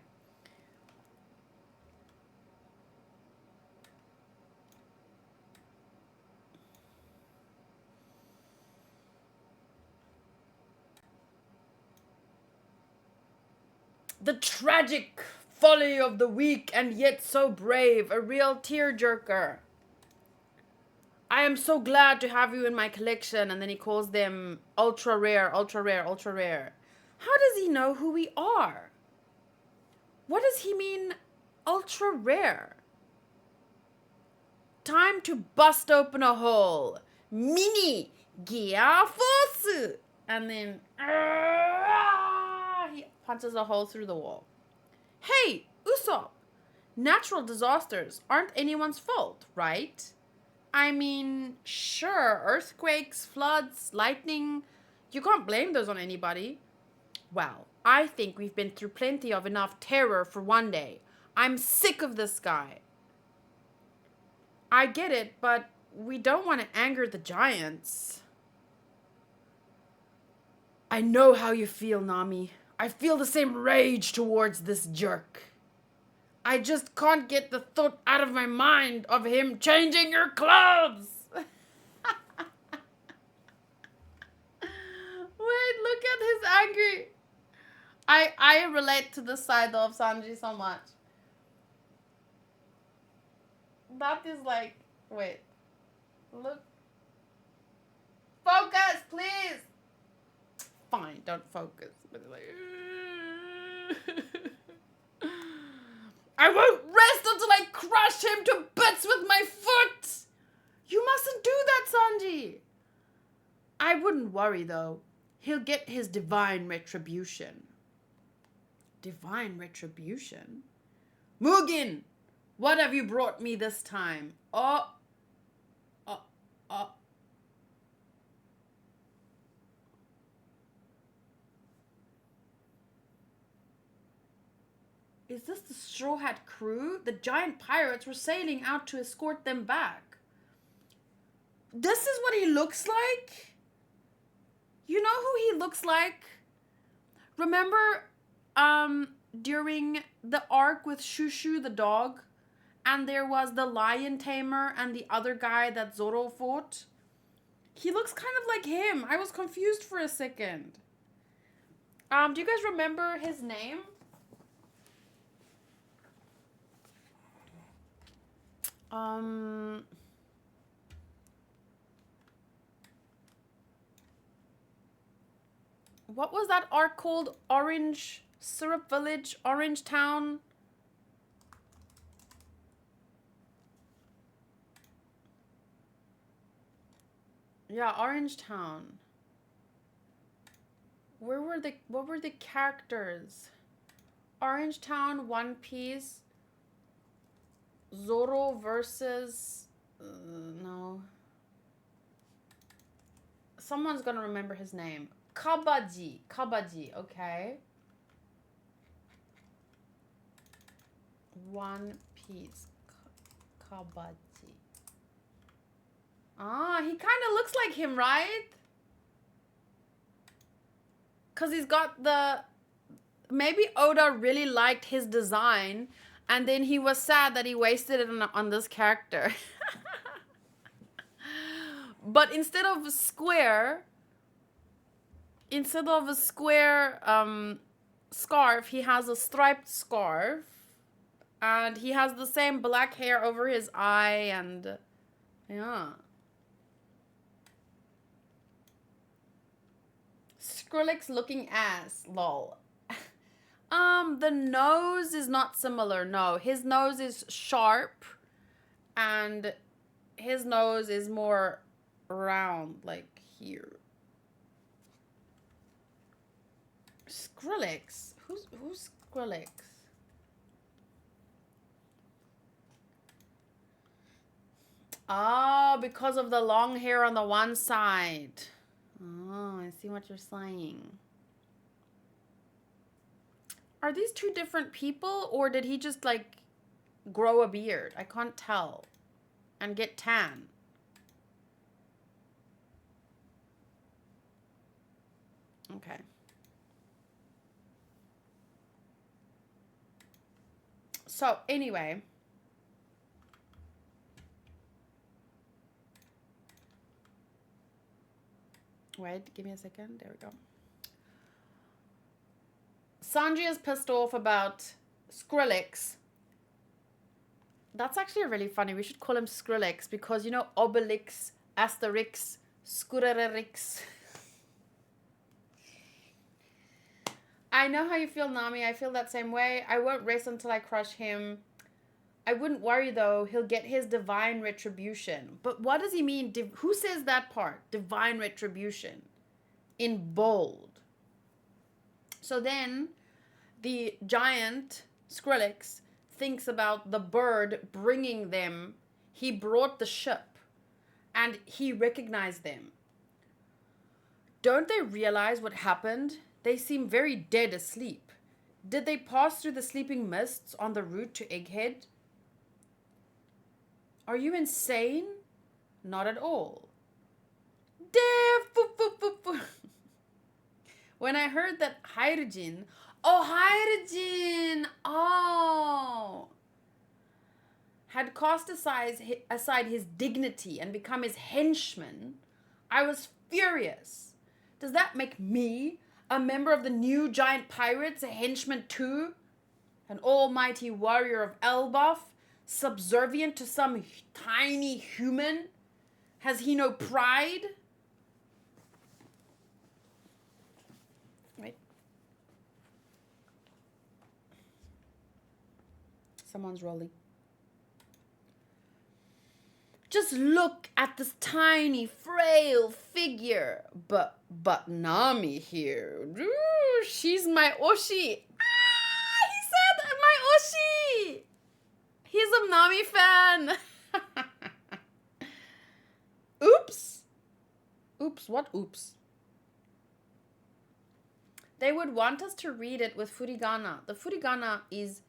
The tragic folly of the weak and yet so brave, a real tearjerker. I am so glad to have you in my collection. And then he calls them ultra rare, ultra rare, ultra rare. How does he know who we are? What does he mean, ultra rare? Time to bust open a hole. Mini Gear Force. And then he punches a hole through the wall. Hey, Usopp. Natural disasters aren't anyone's fault, right? I mean, sure, earthquakes, floods, lightning. You can't blame those on anybody. Well, I think we've been through plenty of enough terror for one day. I'm sick of this guy. I get it, but we don't want to anger the giants. I know how you feel, Nami. I feel the same rage towards this jerk. I just can't get the thought out of my mind of him changing your clothes. Wait, look at his angry. I relate to the side of Sanji so much. That is like, wait. Look. Focus, please. Fine, don't focus. But like, I won't rest until I crush him to bits with my foot. You mustn't do that, Sanji. I wouldn't worry, though. He'll get his divine retribution. Divine retribution? Mugen, what have you brought me this time? Is this the Straw Hat crew? The giant pirates were sailing out to escort them back. This is what he looks like? You know who he looks like? Remember during the arc with Shushu the dog? And there was the lion tamer and the other guy that Zoro fought? He looks kind of like him. I was confused for a second. Do you guys remember his name? What was that arc called? Orange Syrup Village? Orange Town? Yeah, Orange Town. What were the characters? Orange Town, One Piece, Zoro versus no. Someone's gonna remember his name. Kabaji, okay. One Piece. Kabaji. Ah, he kind of looks like him, right? Because he's got the... Maybe Oda really liked his design, and then he was sad that he wasted it on this character. But instead of a square scarf, he has a striped scarf. And he has the same black hair over his eye, and... Yeah. Skrillex looking ass, lol. The nose is not similar, no. His nose is sharp, and his nose is more round, like here. Skrillex? Who's Skrillex? Oh, because of the long hair on the one side. Oh, I see what you're saying. Are these two different people, or did he just like grow a beard? I can't tell. And get tan. Okay. So anyway, wait, give me a second. There we go. Sanji is pissed off about Skrillex. That's actually really funny. We should call him Skrillex because, you know, Obelix, Asterix, Skurerix. I know how you feel, Nami. I feel that same way. I won't rest until I crush him. I wouldn't worry, though. He'll get his divine retribution. But what does he mean? Who says that part? Divine retribution. In bold. So then the giant Skrillex thinks about the bird bringing them. He brought the ship and he recognized them. Don't they realize what happened? They seem very dead asleep. Did they pass through the sleeping mists on the route to Egghead? Are you insane? Not at all. When I heard that Hydrogen, had cast aside his dignity and become his henchman, I was furious. Does that make me, a member of the new giant pirates, a henchman too? An almighty warrior of Elbaf, subservient to some tiny human? Has he no pride? Wait. Someone's rolling. Just look at this tiny, frail figure. But Nami here, ooh, she's my Oshi. Ah, he said my Oshi. He's a Nami fan. Oops. Oops, what oops? They would want us to read it with furigana. The furigana is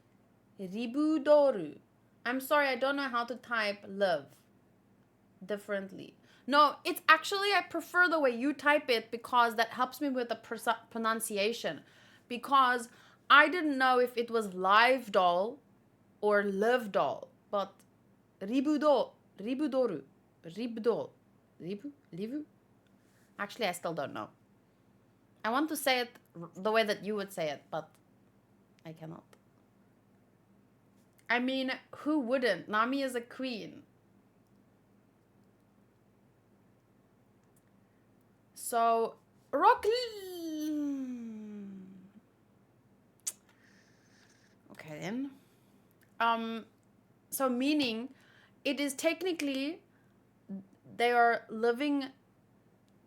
ribudoru. I'm sorry, I don't know how to type love differently. No, it's actually, I prefer the way you type it because that helps me with the pronunciation. Because I didn't know if it was live doll or live doll. But ribudoru, ribu? Actually, I still don't know. I want to say it the way that you would say it, but I cannot. I mean, who wouldn't? Nami is a queen. So, Rock... Okay, then. So meaning, it is technically, they are living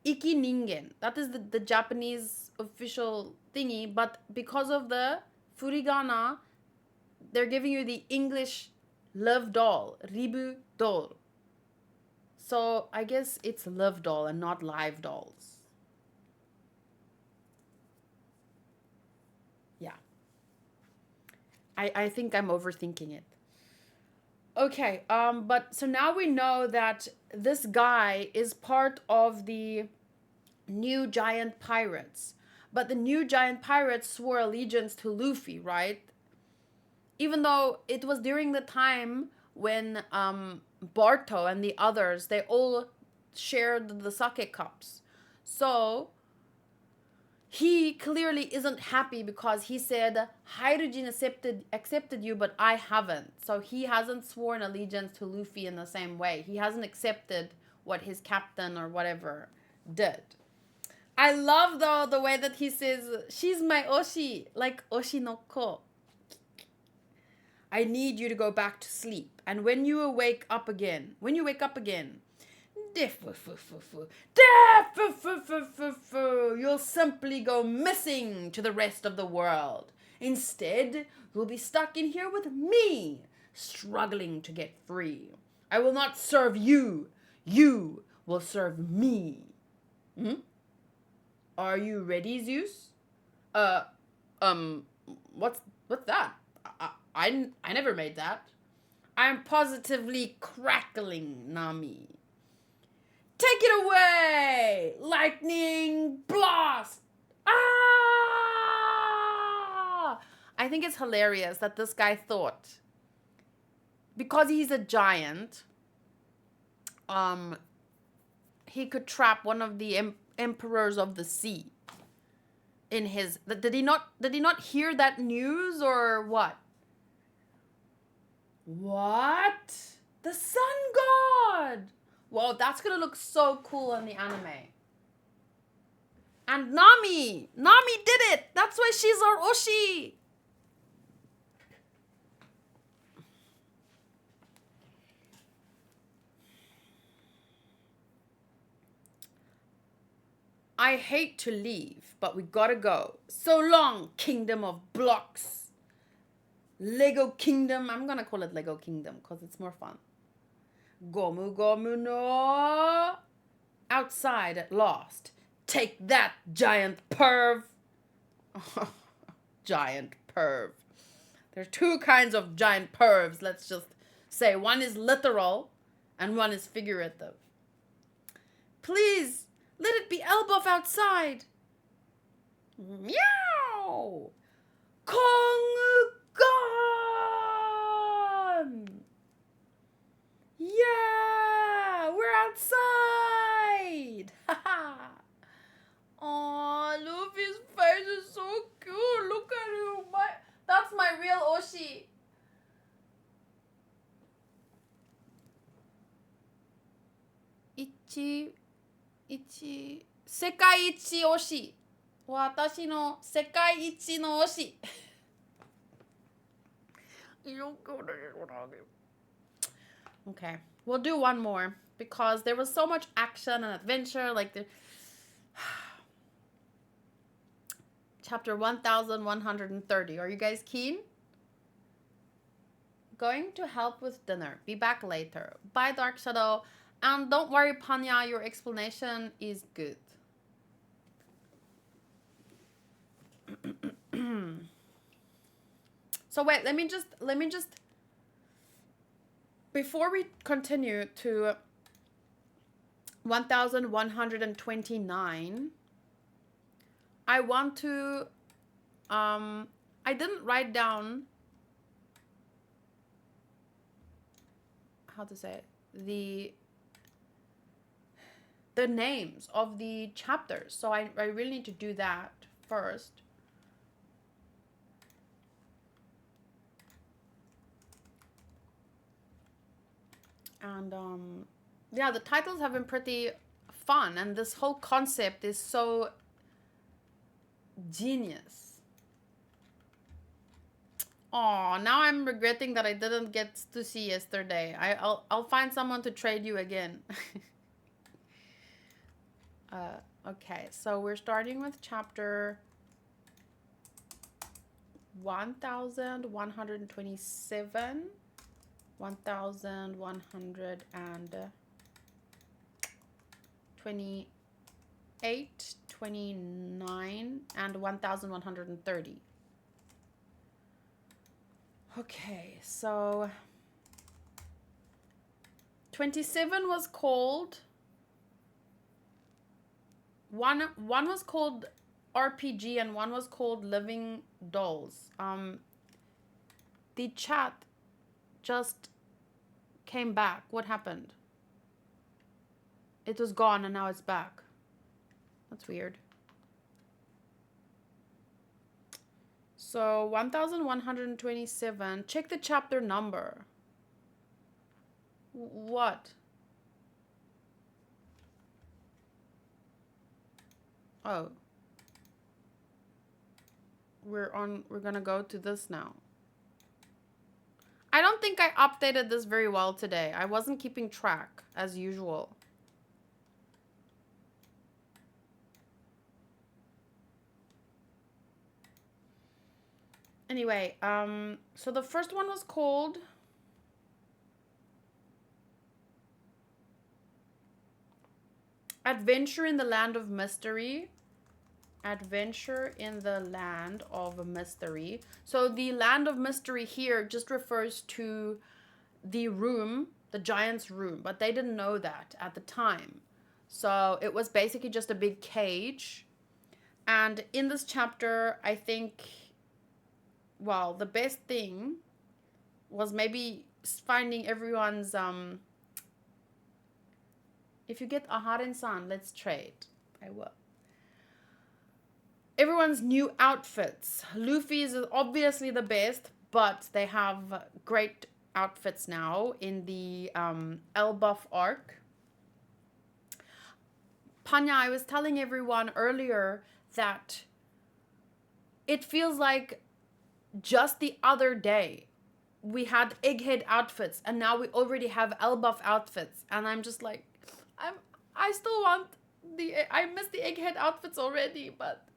iki ningen. That is the Japanese official thingy, but because of the furigana, they're giving you the English love doll, ribu doll. So I guess it's love doll and not live dolls. Yeah. I think I'm overthinking it. Okay, but so now we know that this guy is part of the new giant pirates. But the new giant pirates swore allegiance to Luffy, right? Even though it was during the time when Barto and the others, they all shared the sake cups. So he clearly isn't happy because he said, Hydrogen accepted you, but I haven't. So he hasn't sworn allegiance to Luffy in the same way. He hasn't accepted what his captain or whatever did. I love, though, the way that he says, she's my Oshi, like Oshi no ko. I need you to go back to sleep. And when you wake up again, you'll simply go missing to the rest of the world. Instead, you'll be stuck in here with me, struggling to get free. I will not serve you. You will serve me. Are you ready, Zeus? What's that? I never made that. I'm positively crackling, Nami. Take it away! Lightning blast! Ah! I think it's hilarious that this guy thought, because he's a giant, he could trap one of the emperors of the sea in his. Did he not hear that news or what? What? The sun god! Whoa, that's gonna look so cool in the anime. And Nami did it. That's why she's our Oshi. I hate to leave, but we gotta go. So long, Kingdom of Blocks. Lego Kingdom. I'm gonna call it Lego Kingdom because it's more fun. Gomu Gomu no. Outside at last. Take that, giant perv. Giant perv. There's two kinds of giant pervs, let's just say. One is literal and one is figurative. Please, let it be Elbow outside. Meow. Kongan. Yeah, we're outside. Aw, Luffy's face is so cute. Look at him. That's my real Oshi. Ichi 世界一推し。私の世界一の推し。Okay, we'll do one more because there was so much action and adventure. Chapter 1130. Are you guys keen? Going to help with dinner. Be back later. Bye, Dark Shadow. And don't worry, Panya, your explanation is good. So wait, let me just before we continue to 1129, I want to I didn't write down how to say it, the names of the chapters. So I really need to do that first. And yeah, the titles have been pretty fun, and this whole concept is so genius. Oh, now I'm regretting that I didn't get to see yesterday. I'll find someone to trade you again. Okay, so we're starting with chapter 1127, 1128, 29, and 1130. Okay, so 27 was called one was called RPG and one was called Living Dolls. The chat just came back. What happened? It was gone and now it's back. That's weird. So 1127. Check the chapter number. What? Oh. We're gonna go to this now. I don't think I updated this very well today. I wasn't keeping track as usual. Anyway, so the first one was called Adventure in the Land of Mystery. Adventure in the Land of Mystery. So the Land of Mystery here just refers to the room, the giant's room, but they didn't know that at the time. So it was basically just a big cage. And in this chapter, I think, well, the best thing was maybe finding everyone's, if you get a Harin-san, let's trade. I will. Everyone's new outfits. Luffy's is obviously the best, but they have great outfits now in the Elbaf arc. Panya, I was telling everyone earlier that it feels like just the other day we had egghead outfits and now we already have Elbaf outfits, and I'm just like, I still want I miss the egghead outfits already. But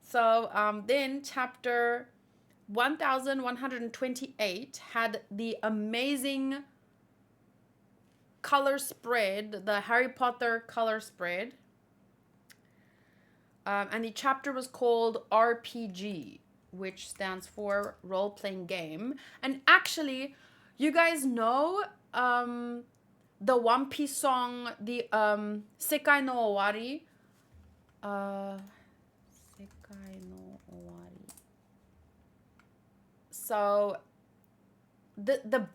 so then chapter 1128 had the amazing color spread, the Harry Potter color spread. And the chapter was called RPG, which stands for role-playing game. And actually, you guys know the One Piece song, the Sekai no Owari. Sekai no Owari. So the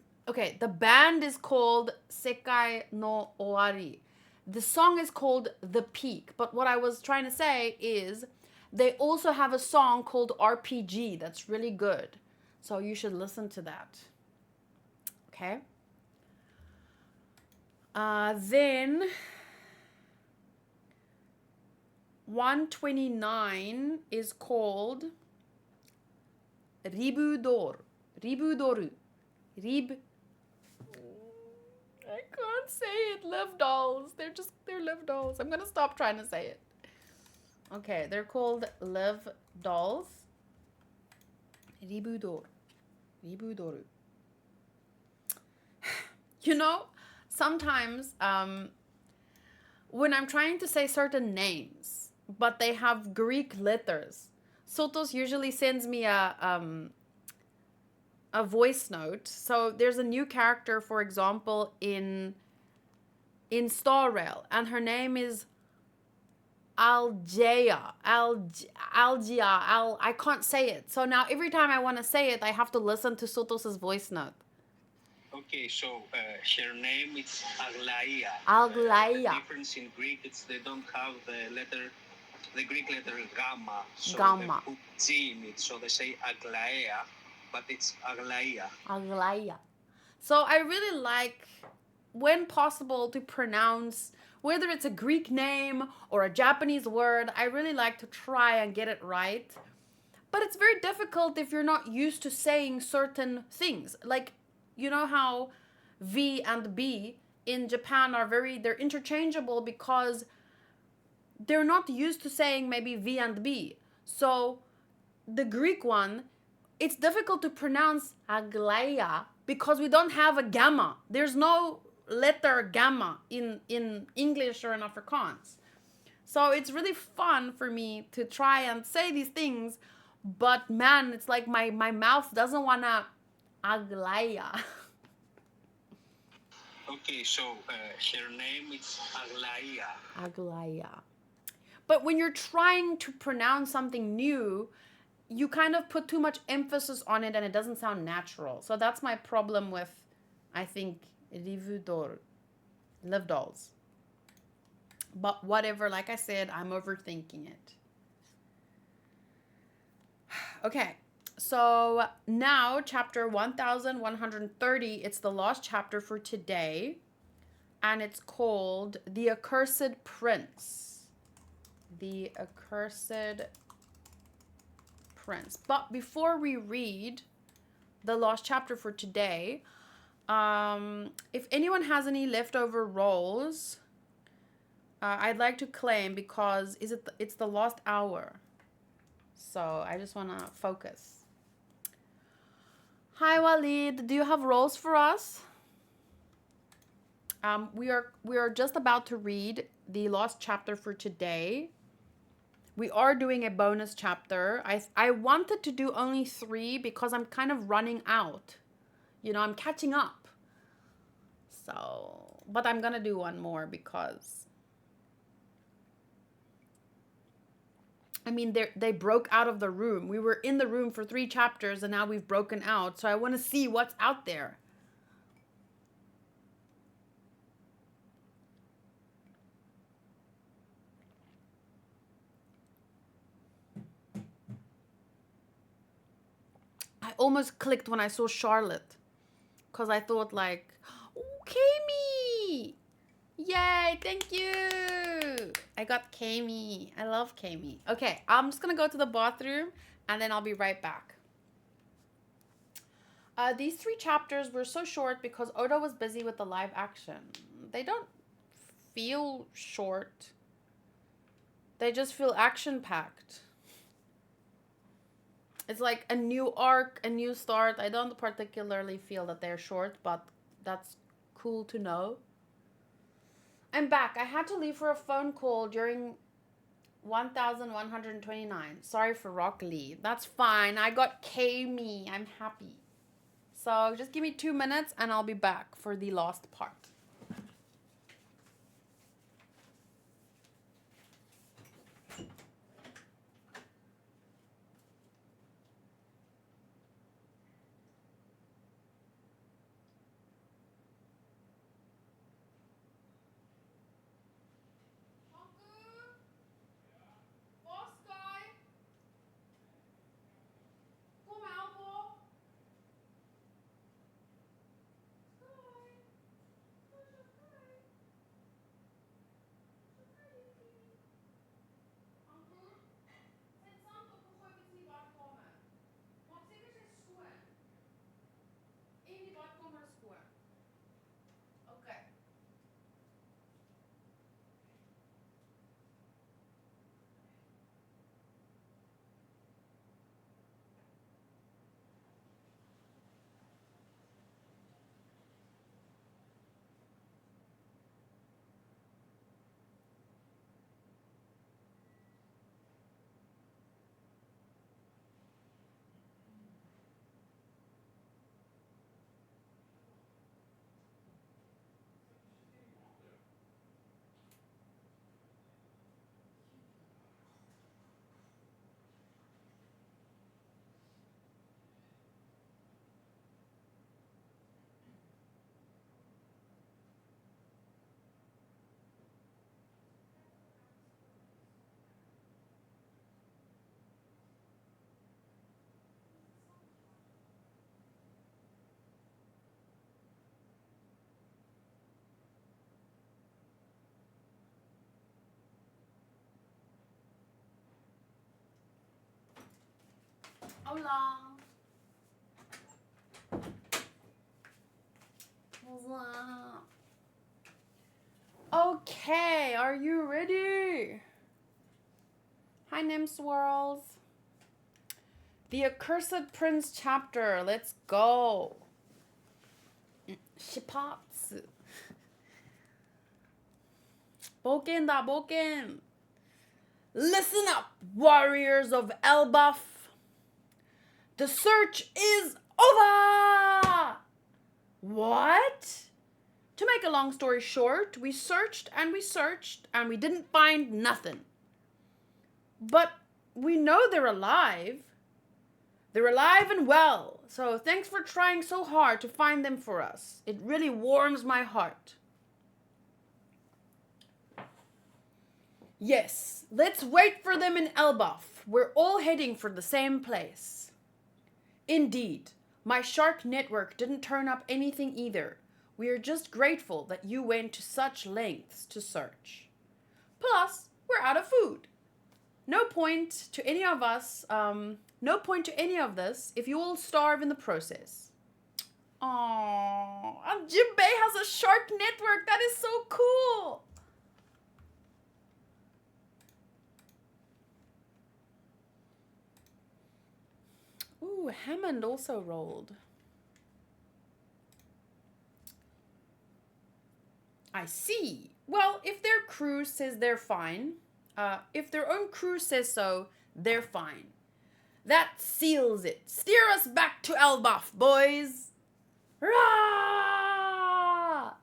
band is called Sekai no Owari. The song is called The Peak. But what I was trying to say is they also have a song called RPG that's really good. So you should listen to that. Okay. Then 129 is called Ribudoru. I can't say it. Live dolls. They're live dolls. I'm gonna stop trying to say it. Okay, they're called live dolls. Ribudoru. You know, sometimes when I'm trying to say certain names, but they have Greek letters, Sotos usually sends me a voice note. So there's a new character, for example, in Star Rail, and her name is Algea. I can't say it. So now every time I want to say it, I have to listen to Sotos's voice note. Okay, so her name is Aglaia. Aglaia. The difference in Greek is they don't have the Greek letter gamma. So Gamma. they put G in it, so they say Aglaia, but it's Aglaia. Aglaia. So I really like, when possible, to pronounce, whether it's a Greek name or a Japanese word, I really like to try and get it right. But it's very difficult if you're not used to saying certain things. Like, you know how V and B in Japan they're interchangeable because they're not used to saying maybe V and B. So the Greek one, it's difficult to pronounce Aglaia because we don't have a gamma. There's no letter gamma in English or in Afrikaans. So it's really fun for me to try and say these things, but man, it's like my mouth doesn't wanna Aglaia. Okay, so her name is Aglaia. Aglaia. But when you're trying to pronounce something new, you kind of put too much emphasis on it and it doesn't sound natural. So that's my problem with, I think, Rivudor, live dolls. But whatever, like I said, I'm overthinking it. Okay, so now chapter 1130, it's the last chapter for today, and it's called The Accursed Prince. The Accursed Prince. But before we read the last chapter for today, if anyone has any leftover rolls, I'd like to claim, because it's the last hour. So I just want to focus. Hi Walid, do you have rolls for us? We are just about to read the last chapter for today. We are doing a bonus chapter. I wanted to do only 3 because I'm kind of running out. You know, I'm catching up. So, but I'm gonna do one more because, I mean, they broke out of the room. We were in the room for 3 chapters and now we've broken out. So I want to see what's out there. I almost clicked when I saw Charlotte because I thought like, oh, Kami! Yay, thank you. I got Kami. I love Kami. Okay, I'm just gonna go to the bathroom and then I'll be right back. These 3 chapters were so short because Oda was busy with the live action. They don't feel short. They just feel action packed. It's like a new arc, a new start. I don't particularly feel that they're short, but that's cool to know. I'm back. I had to leave for a phone call during 1129. Sorry for Rock Lee. That's fine. I got Kami. I'm happy. So just give me 2 minutes and I'll be back for the last part. Okay. Hola. Okay, are you ready? Hi, Nim Swirls. The Accursed Prince chapter. Let's go. Shipatsu. Boken da boken. Listen up, warriors of Elbaf. The search is over! What? To make a long story short, we searched and we didn't find nothing. But we know they're alive. They're alive and well. So thanks for trying so hard to find them for us. It really warms my heart. Yes, let's wait for them in Elbaf. We're all heading for the same place. Indeed, my shark network didn't turn up anything either. We are just grateful that you went to such lengths to search. Plus, we're out of food. No point to any of us, no point to any of this if you all starve in the process. Aww, and Jinbei has a shark network. That is so cool. Ooh, Hammond also rolled. I see. Well, if their crew says they're fine, If their own crew says so, they're fine. That seals it. Steer us back to Elbaf, boys. Rah!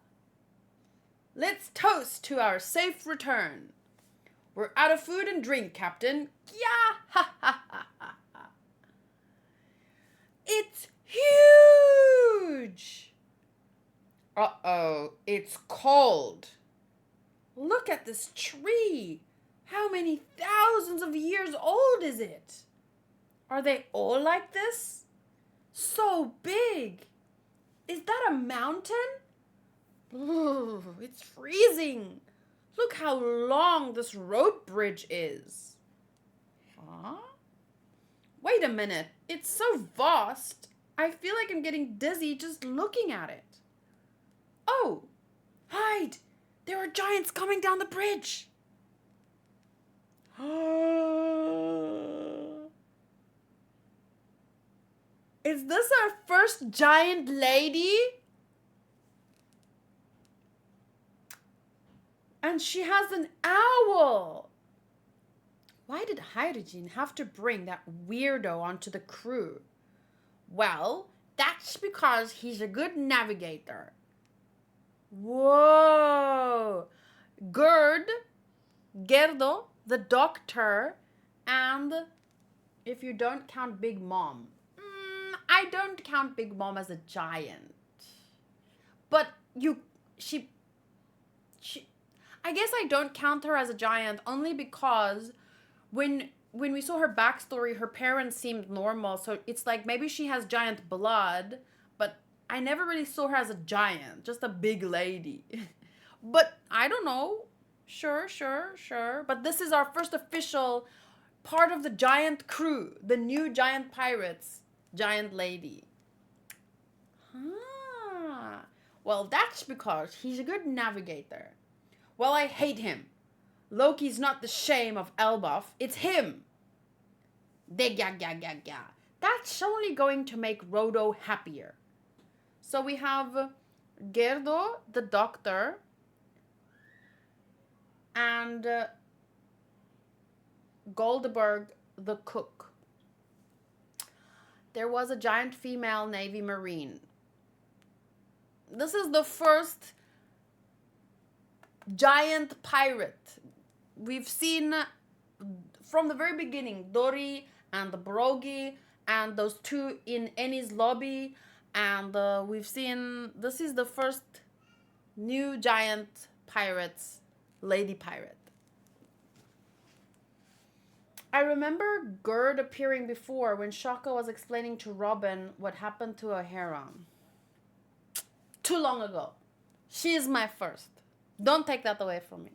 Let's toast to our safe return. We're out of food and drink, Captain. Yeah! Ha ha ha ha ha. It's huge! Uh-oh, it's cold. Look at this tree. How many thousands of years old is it? Are they all like this? So big. Is that a mountain? Ooh, it's freezing. Look how long this rope bridge is. Huh? Wait a minute. It's so vast. I feel like I'm getting dizzy just looking at it. Oh, hide. There are giants coming down the bridge. Is this our first giant lady? And she has an owl. Why did Hydrogen have to bring that weirdo onto the crew? Well, that's because he's a good navigator. Whoa! Gerdo, the doctor, and if you don't count Big Mom. I don't count Big Mom as a giant. But I guess I don't count her as a giant only because when we saw her backstory, her parents seemed normal. So it's like maybe she has giant blood, but I never really saw her as a giant, just a big lady. But I don't know. Sure. But this is our first official part of the giant crew, the new giant pirates, giant lady. Well, that's because he's a good navigator. Well, I hate him. Loki's not the shame of Elbaf, it's him. That's only going to make Rodo happier. So we have Gerdo, the doctor, and Goldberg, the cook. There was a giant female Navy Marine. This is the first giant pirate. We've seen from the very beginning Dory and the Brogy and those two in Annie's lobby, and we've seen this is the first new giant pirates, lady pirate. I remember Gerd appearing before when Shaka was explaining to Robin what happened to O'Hara. Too long ago. She is my first. Don't take that away from me.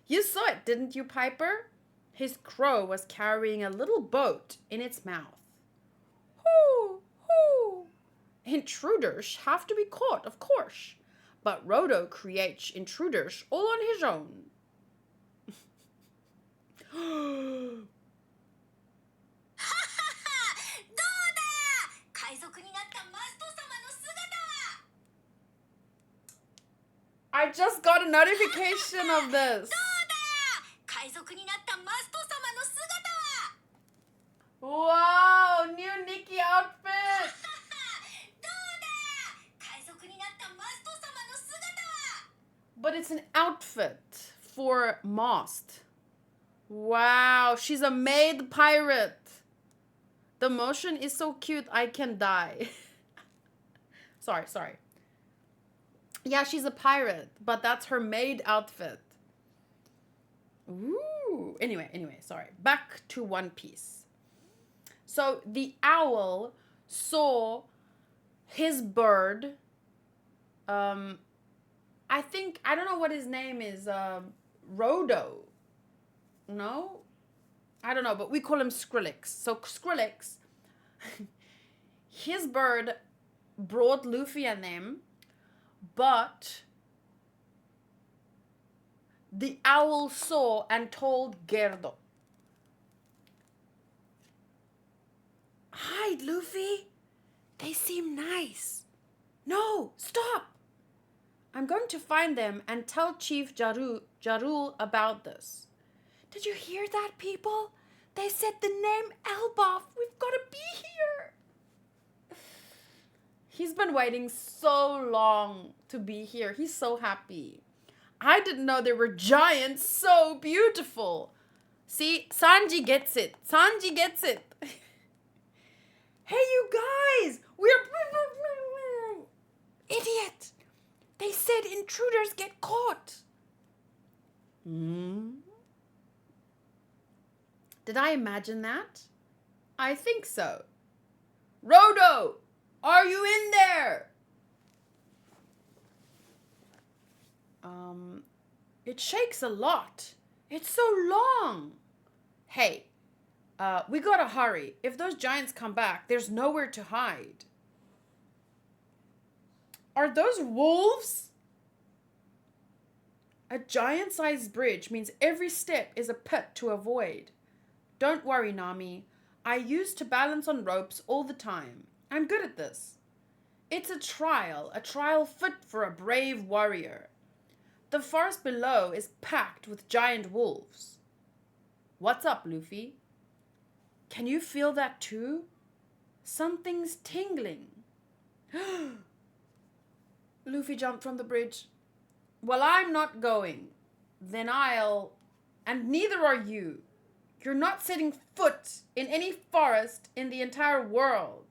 You saw it, didn't you, Piper? His crow was carrying a little boat in its mouth. Hoo, hoo. Intruders have to be caught, of course. But Rodo creates intruders all on his own. I just got a notification of this. Wow, new Nikki outfit. But it's an outfit for Most. Wow, she's a maid pirate. The motion is so cute, I can die. Sorry. Yeah, she's a pirate, but that's her maid outfit. Ooh. Anyway, sorry. Back to One Piece. So the owl saw his bird. I don't know what his name is. Rodo. No? I don't know, but we call him Skrillex. So Skrillex, his bird brought Luffy and them, but the owl saw and told Gerdo. Hide, Luffy. They seem nice. No, stop. I'm going to find them and tell Chief Jarul about this. Did you hear that, people? They said the name Elbaf. We've got to be here. He's been waiting so long to be here. He's so happy. I didn't know there were giants so beautiful. See, Sanji gets it. Sanji gets it. Hey, you guys! We're... Idiot! They said intruders get caught. Did I imagine that? I think so. Rodo! Are you in there? It shakes a lot. It's so long. Hey, we gotta hurry. If those giants come back, there's nowhere to hide. Are those wolves? A giant-sized bridge means every step is a pit to avoid. Don't worry, Nami. I used to balance on ropes all the time. I'm good at this. It's a trial fit for a brave warrior. The forest below is packed with giant wolves. What's up, Luffy? Can you feel that too? Something's tingling. Luffy jumped from the bridge. Well, I'm not going. Then I'll... And neither are you. You're not setting foot in any forest in the entire world.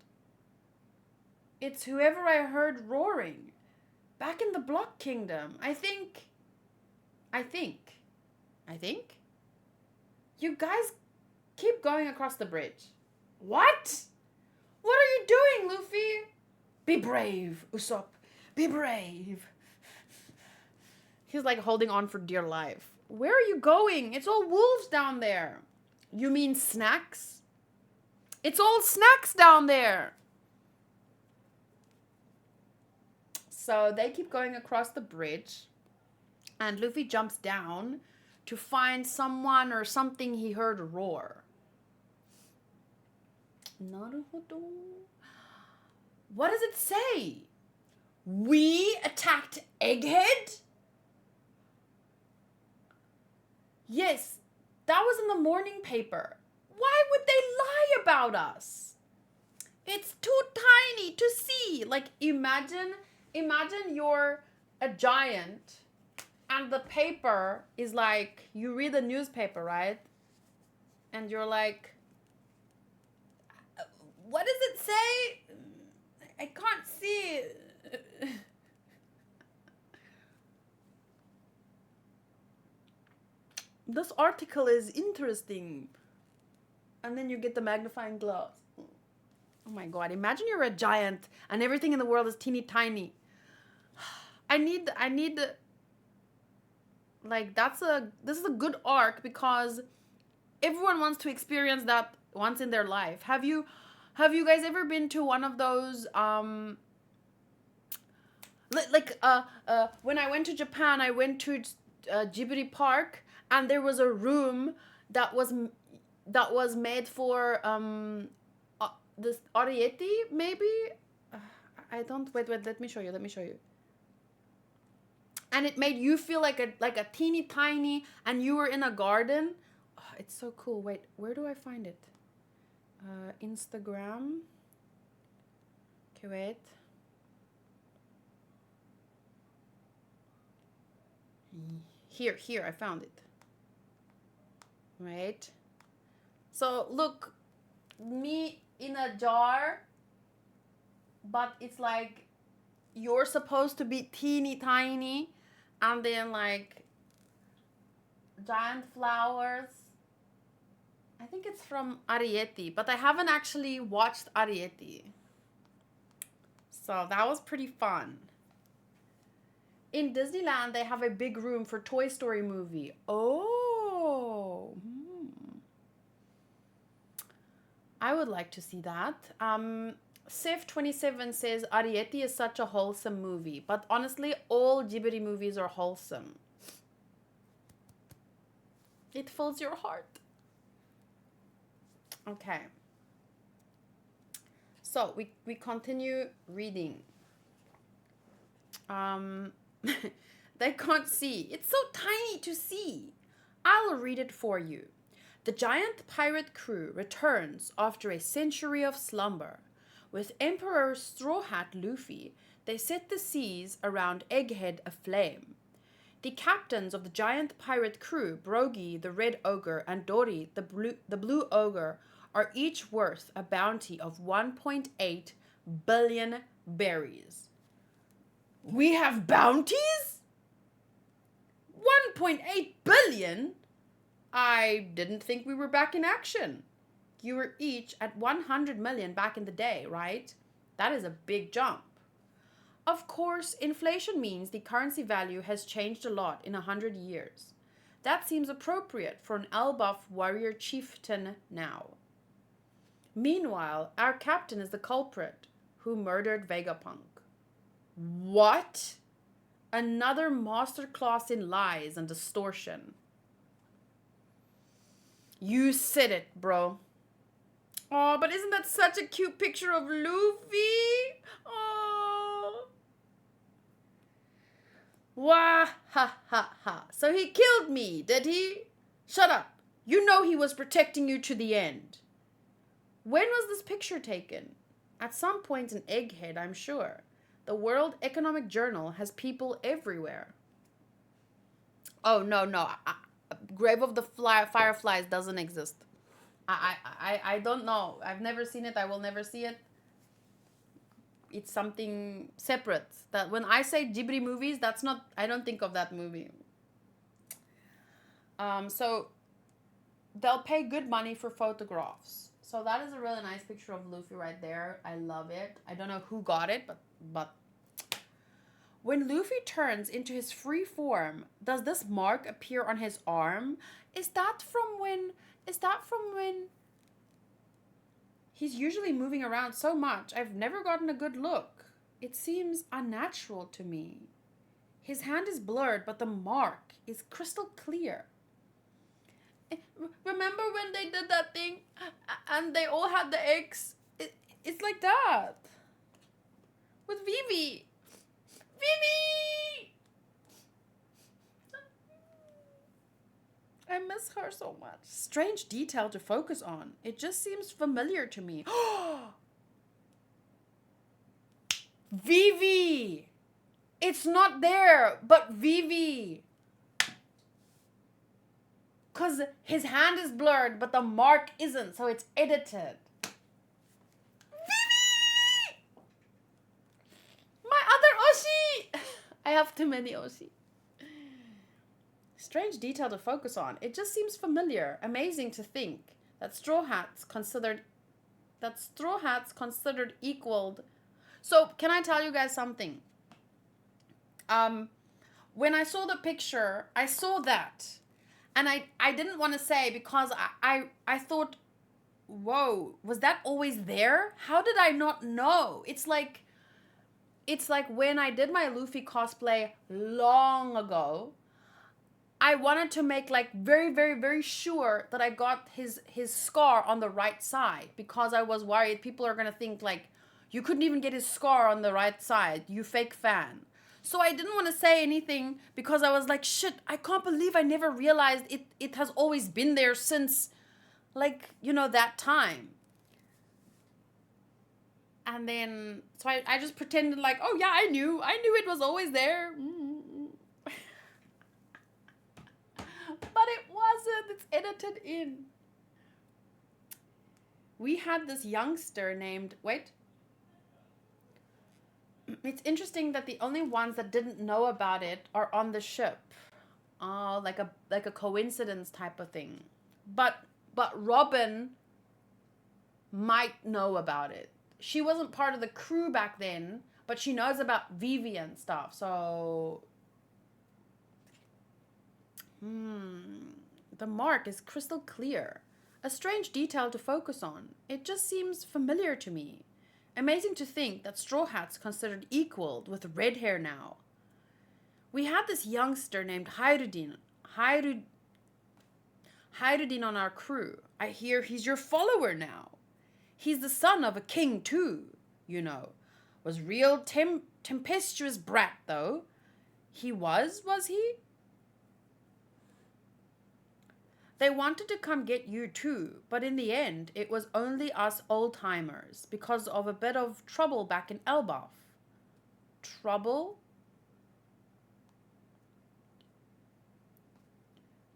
It's whoever I heard roaring. Back in the Block Kingdom. I think... You guys keep going across the bridge. What? What are you doing, Luffy? Be brave, Usopp. Be brave. He's like holding on for dear life. Where are you going? It's all wolves down there. You mean snacks? It's all snacks down there. So they keep going across the bridge. And Luffy jumps down to find someone or something he heard roar. Naruhodo. What does it say? We attacked Egghead? Yes, that was in the morning paper. Why would they lie about us? It's too tiny to see. Like, imagine you're a giant and the paper is like, you read the newspaper, right? And you're like, what does it say? I can't see. This article is interesting. And then you get the magnifying glass. Oh my god, imagine you're a giant and everything in the world is teeny tiny. I need like this is a good arc because everyone wants to experience that once in their life. Have you guys ever been to one of those when I went to Japan, I went to Ghibli Park and there was a room that was made for this Ariete, maybe? I don't... Wait, let me show you. And it made you feel like a teeny tiny, and you were in a garden. Oh, it's so cool. Wait, where do I find it? Instagram. Okay, wait. Here, I found it. Right? So, look, me in a jar, but it's like you're supposed to be teeny tiny, and then like giant flowers. I think it's from Ariete, but I haven't actually watched Ariete. So that was pretty fun. In Disneyland, they have a big room for Toy Story movie. Oh. I would like to see that. Sif27 says, Ariete is such a wholesome movie. But honestly, all Ghibli movies are wholesome. It fills your heart. Okay. So, we continue reading. They can't see. It's so tiny to see. I'll read it for you. The giant pirate crew returns after a century of slumber. With Emperor Straw Hat Luffy, they set the seas around Egghead aflame. The captains of the giant pirate crew, Brogy, the red ogre, and Dory, the blue ogre, are each worth a bounty of 1.8 billion berries. We have bounties? 1.8 billion? I didn't think we were back in action. You were each at 100 million back in the day, right? That is a big jump. Of course, inflation means the currency value has changed a lot in 100 years. That seems appropriate for an Elbaf warrior chieftain now. Meanwhile, our captain is the culprit who murdered Vegapunk. What? Another masterclass in lies and distortion. You said it, bro. Oh, but isn't that such a cute picture of Luffy? Oh. Wah, ha, ha, ha. So he killed me, did he? Shut up. You know he was protecting you to the end. When was this picture taken? At some point in Egghead, I'm sure. The World Economic Journal has people everywhere. Oh, no. Grave of the Fireflies doesn't exist. I don't know. I've never seen it. I will never see it. It's something separate. That when I say Ghibli movies, that's not. I don't think of that movie. So they'll pay good money for photographs. So that is a really nice picture of Luffy right there. I love it. I don't know who got it, but when Luffy turns into his free form, does this mark appear on his arm? Is that from when he's usually moving around so much? I've never gotten a good look. It seems unnatural to me. His hand is blurred, but the mark is crystal clear. Remember when they did that thing and they all had the X? It's like that. With Vivi. Vivi! I miss her so much. Strange detail to focus on. It just seems familiar to me. Vivi! It's not there, but Vivi. Because his hand is blurred, but the mark isn't, so it's edited. Vivi! My other Oshi! I have too many Oshi. Strange detail to focus on. It just seems familiar. Amazing to think that Straw Hats considered equaled. So, can I tell you guys something? When I saw the picture, I saw that. And I didn't want to say because I thought, whoa, was that always there? How did I not know? It's like when I did my Luffy cosplay long ago, I wanted to make like very, very, very sure that I got his scar on the right side because I was worried people are going to think like, you couldn't even get his scar on the right side, you fake fan. So I didn't want to say anything because I was like, shit, I can't believe I never realized it has always been there since, like, that time. And then, so I just pretended like, oh yeah, I knew it was always there. But it wasn't. It's edited in. We had this youngster named, wait. It's interesting that the only ones that didn't know about it are on the ship. Oh, like a coincidence type of thing. But Robin might know about it. She wasn't part of the crew back then, but she knows about Vivi and stuff. So the mark is crystal clear. A strange detail to focus on. It just seems familiar to me. Amazing to think that Straw Hat's considered equaled with red hair now. We had this youngster named Hyruddin on our crew. I hear he's your follower now. He's the son of a king too, Was real tempestuous brat though. He was he? They wanted to come get you too, but in the end, it was only us old-timers because of a bit of trouble back in Elbaf. Trouble?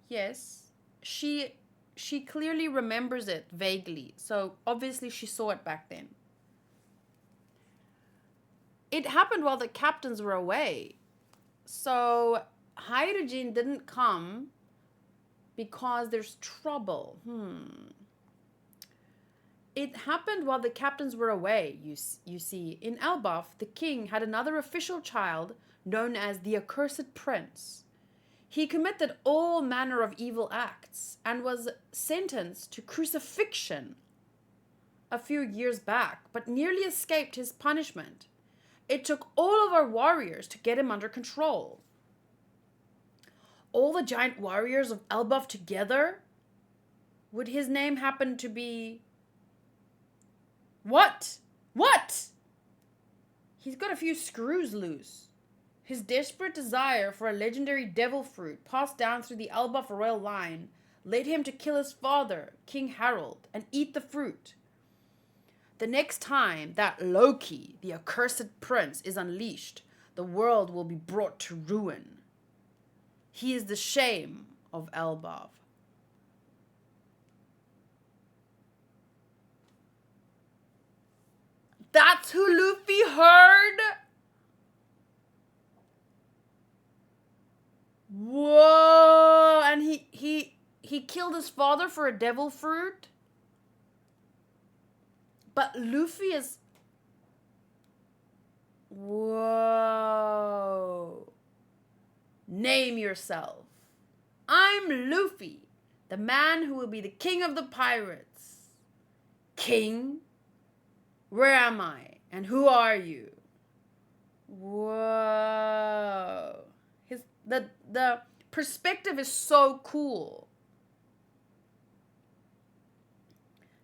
Yes. She clearly remembers it vaguely, so obviously she saw it back then. It happened while the captains were away. So hydrogen didn't come because there's trouble. It happened while the captains were away, you see. In Elbaf, the king had another official child known as the Accursed Prince. He committed all manner of evil acts and was sentenced to crucifixion a few years back, but nearly escaped his punishment. It took all of our warriors to get him under control. All the giant warriors of Elbaf together? Would his name happen to be... What? What? He's got a few screws loose. His desperate desire for a legendary devil fruit passed down through the Elbaf royal line led him to kill his father, King Harold, and eat the fruit. The next time that Loki, the accursed prince, is unleashed, the world will be brought to ruin. He is the shame of Elbaf. That's who Luffy heard? Whoa! And he killed his father for a devil fruit? But Luffy is... Whoa. Name yourself. I'm Luffy, the man who will be the king of the pirates. King? Where am I? And who are you? Whoa. The perspective is so cool.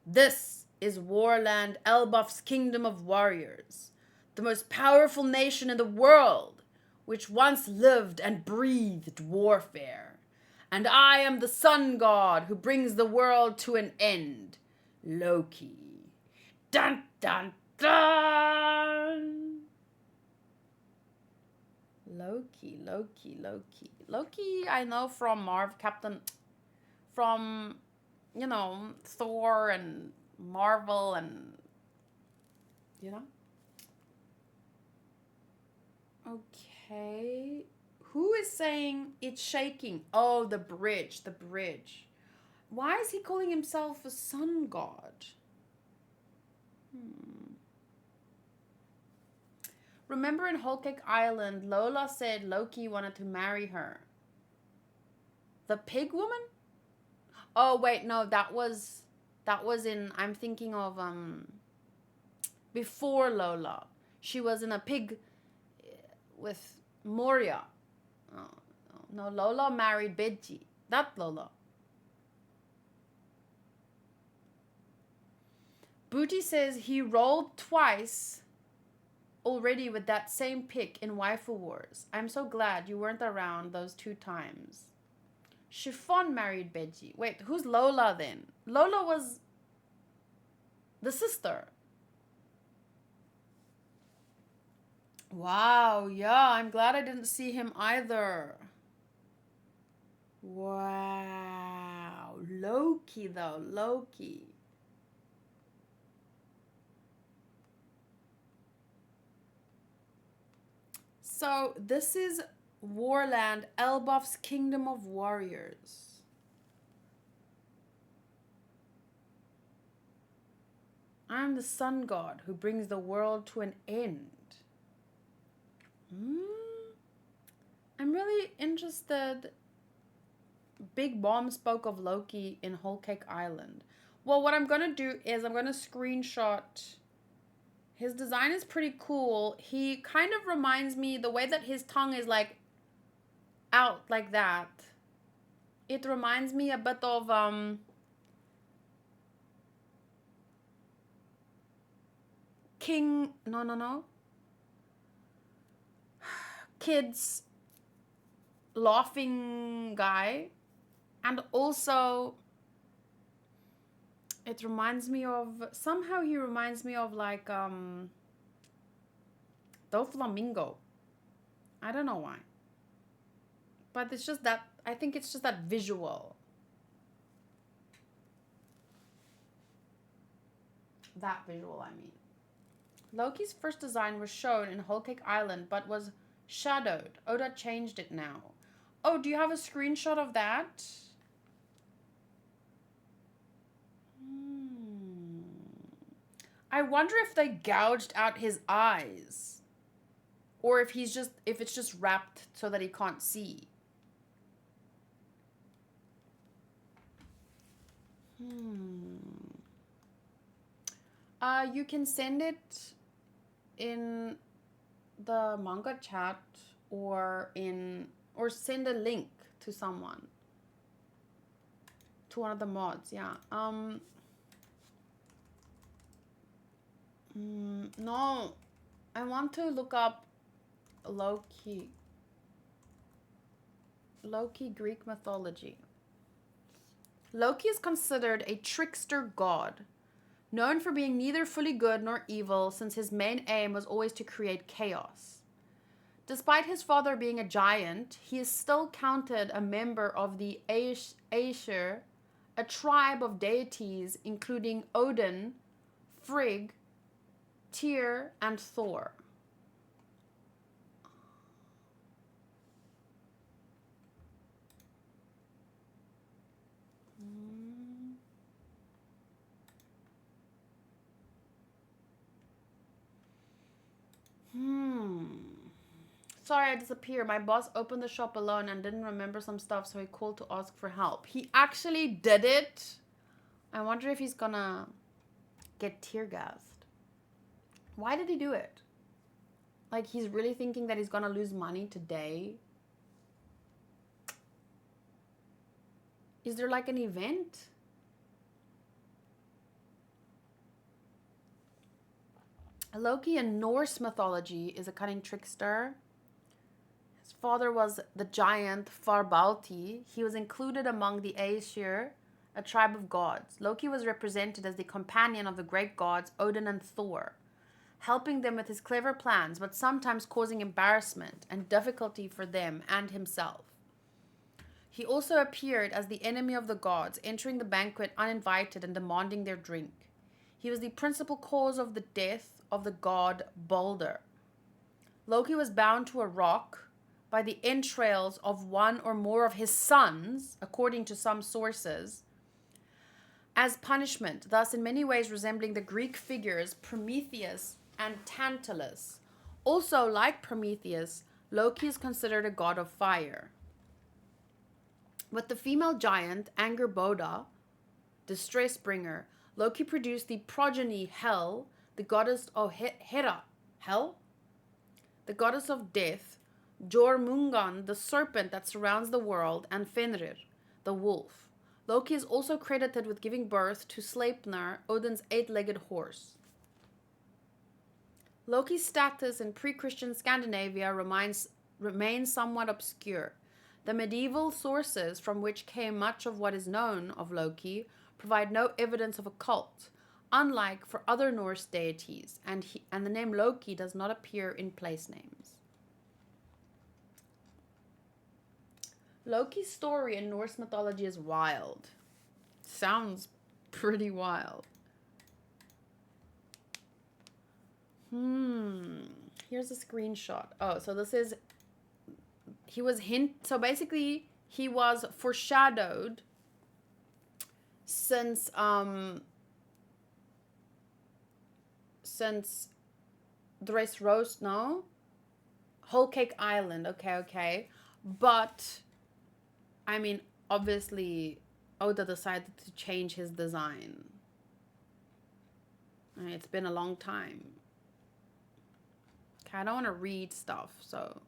This is Warland Elbaf's kingdom of warriors, the most powerful nation in the world, which once lived and breathed warfare. And I am the sun god who brings the world to an end, Loki. Dun dun dun! Loki, I know from from, Thor and Marvel and, Okay. Who is saying it's shaking? Oh, the bridge. Why is he calling himself a sun god? Remember in Whole Cake Island, Lola said Loki wanted to marry her. The pig woman? Oh, wait, no, that was in, I'm thinking of, before Lola. She was in a pig with Moria. Oh, no, Lola married Beji. That Lola. Booty says he rolled twice already with that same pick in Waifu Wars. I'm so glad you weren't around those 2 times. Chiffon married Beji. Wait, who's Lola then? Lola was the sister. Wow, yeah, I'm glad I didn't see him either. Wow. Loki, though. Loki. So, this is Warland, Elbaf's Kingdom of Warriors. I'm the sun god who brings the world to an end. I'm really interested. Big Bomb spoke of Loki in Whole Cake Island. Well, what I'm going to do is I'm going to screenshot. His design is pretty cool. He kind of reminds me, the way that his tongue is like out like that. It reminds me a bit of King, no. Kids laughing guy. And also, it reminds me of, somehow he reminds me of like Doflamingo. I don't know why. But it's just that, I think it's just that visual. That visual, I mean. Loki's first design was shown in Whole Cake Island, but was shadowed. Oda changed it now. Oh, do you have a screenshot of that? I wonder if they gouged out his eyes. Or if it's just wrapped so that he can't see. You can send it in the manga chat or send a link to someone, to one of the mods. Yeah. No, I want to look up Loki Greek mythology. Loki is considered a trickster god, known for being neither fully good nor evil, since his main aim was always to create chaos. Despite his father being a giant, he is still counted a member of the Aesir, a tribe of deities including Odin, Frigg, Tyr, and Thor. Sorry, I disappeared. My boss opened the shop alone and didn't remember some stuff, so he called to ask for help. He actually did it. I wonder if he's gonna get tear gassed. Why did he do it? Like, he's really thinking that he's gonna lose money today? Is there like an event? Loki in Norse mythology is a cunning trickster. His father was the giant Farbalti. He was included among the Aesir, a tribe of gods. Loki was represented as the companion of the great gods Odin and Thor, helping them with his clever plans, but sometimes causing embarrassment and difficulty for them and himself. He also appeared as the enemy of the gods, entering the banquet uninvited and demanding their drink. He was the principal cause of the death of the god Balder. Loki was bound to a rock by the entrails of one or more of his sons, according to some sources, as punishment, thus in many ways resembling the Greek figures Prometheus and Tantalus. Also, like Prometheus, Loki is considered a god of fire. With the female giant Angerboda, distress bringer, Loki produced the progeny Hel, the goddess of Hera, Hel, the goddess of death, Jormungan, the serpent that surrounds the world, and Fenrir, the wolf. Loki is also credited with giving birth to Sleipnir, Odin's eight-legged horse. Loki's status in pre-Christian Scandinavia remains somewhat obscure. The medieval sources from which came much of what is known of Loki provide no evidence of a cult, unlike for other Norse deities, and the name Loki does not appear in place names. Loki's story in Norse mythology is wild. Sounds pretty wild. Here's a screenshot. Oh, so this is, so basically he was foreshadowed since Dress Roast, no? Whole Cake Island, okay. But, I mean, obviously, Oda decided to change his design. I mean, it's been a long time. Okay, I don't want to read stuff, so.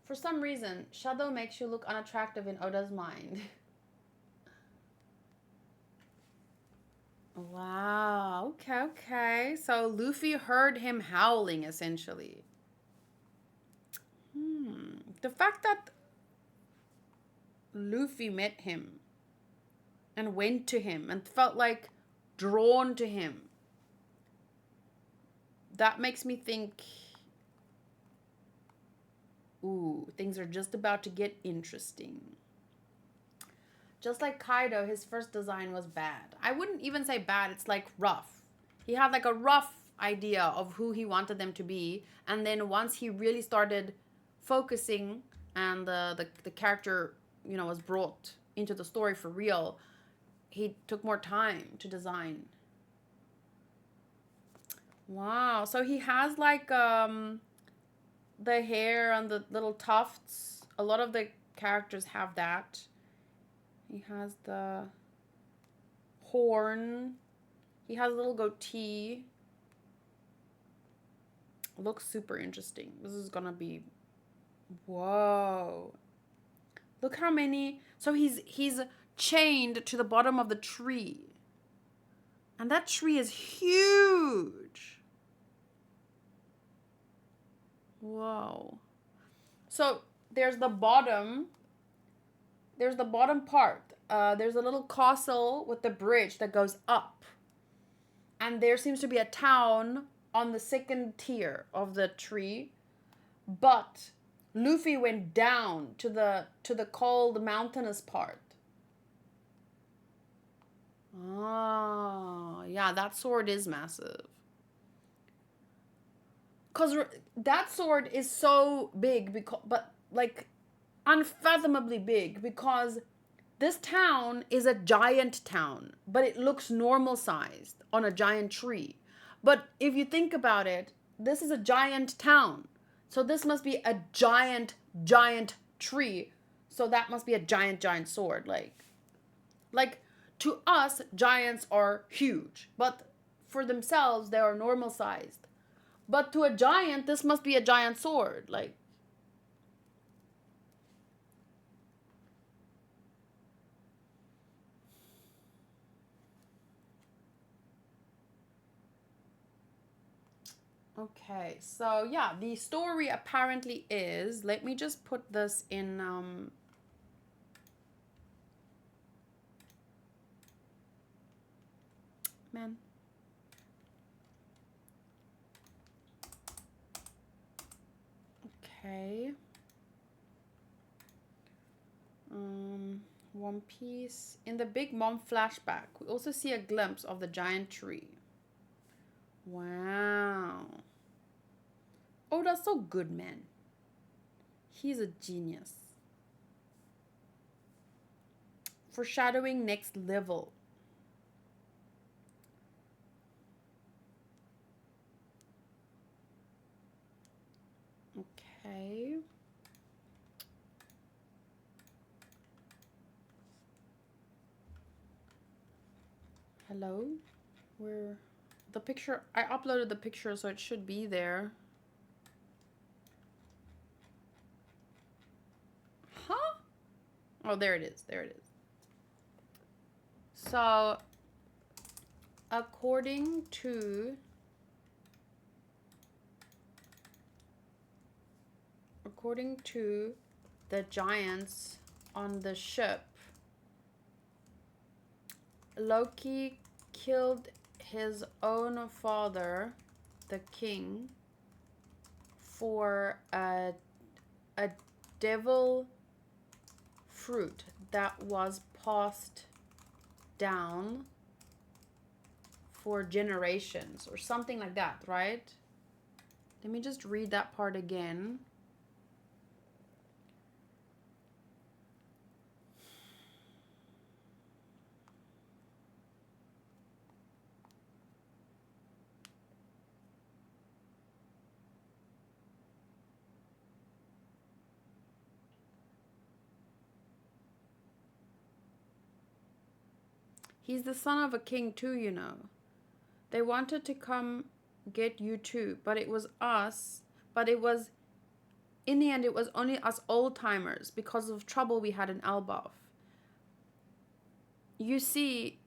For some reason, Shadow makes you look unattractive in Oda's mind. Wow, okay. So Luffy heard him howling, essentially. The fact that Luffy met him and went to him and felt like drawn to him, that makes me think, ooh, things are just about to get interesting. Just like Kaido, his first design was bad. I wouldn't even say bad, it's like rough. He had like a rough idea of who he wanted them to be, and then once he really started focusing and the character, you know, was brought into the story for real, he took more time to design. Wow. So he has like the hair and the little tufts. A lot of the characters have that. He has the horn. He has a little goatee. Looks super interesting. This is gonna be, whoa. Look how many. So he's chained to the bottom of the tree. And that tree is huge. Whoa. So there's the bottom. There's the bottom part. There's a little castle with the bridge that goes up. And there seems to be a town on the second tier of the tree. But Luffy went down to the cold mountainous part. Oh, yeah, that sword is massive. Because that sword is so big, but like unfathomably big, because this town is a giant town, but it looks normal sized on a giant tree. But if you think about it, this is a giant town. So this must be a giant, giant tree. So that must be a giant, giant sword. Like to us, giants are huge, but for themselves, they are normal sized. But to a giant, this must be a giant sword. Like, okay, so yeah, the story apparently is, let me just put this in man. Okay. One Piece. In the Big Mom flashback, we also see a glimpse of the giant tree. Wow. Oh, that's so good, man. He's a genius. Foreshadowing next level. Okay. Hello? Where the picture, I uploaded the picture, so it should be there. Huh? Oh, there it is. There it is. So, according to the giants on the ship, Loki killed his own father, the king, for a devil fruit that was passed down for generations or something like that, right? Let me just read that part again. He's the son of a king too, you know. They wanted to come get you too, but it was us. But it was, in the end, it was only us old timers because of trouble we had in Elbaf. You see,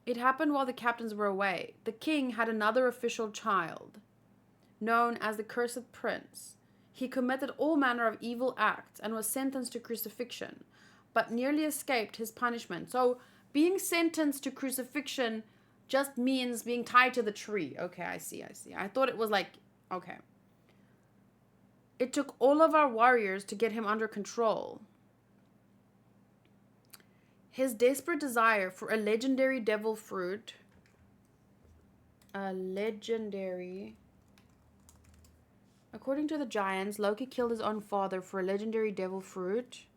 it happened while the captains were away. The king had another official child, known as the Cursed Prince. He committed all manner of evil acts and was sentenced to crucifixion, but nearly escaped his punishment. So being sentenced to crucifixion just means being tied to the tree. Okay, I see. I thought it was like, okay. It took all of our warriors to get him under control. His desperate desire for a legendary devil fruit, according to the giants, Loki killed his own father for a legendary devil fruit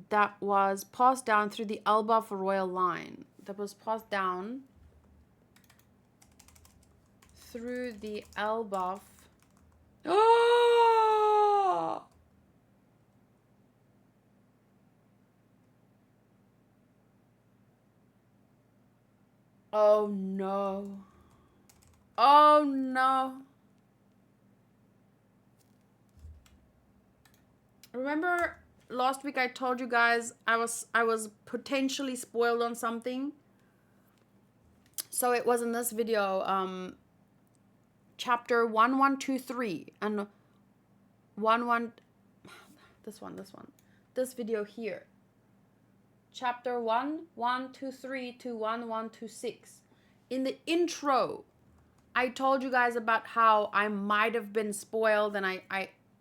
that was passed down through the Elbaf royal line. That was passed down through the Elbaf. Oh! Oh no. Oh no. Remember last week I told you guys I was potentially spoiled on something? So it was in this video, chapter 1123 and 11 this video here. Chapter 1123 to 1126. In the intro, I told you guys about how I might have been spoiled, and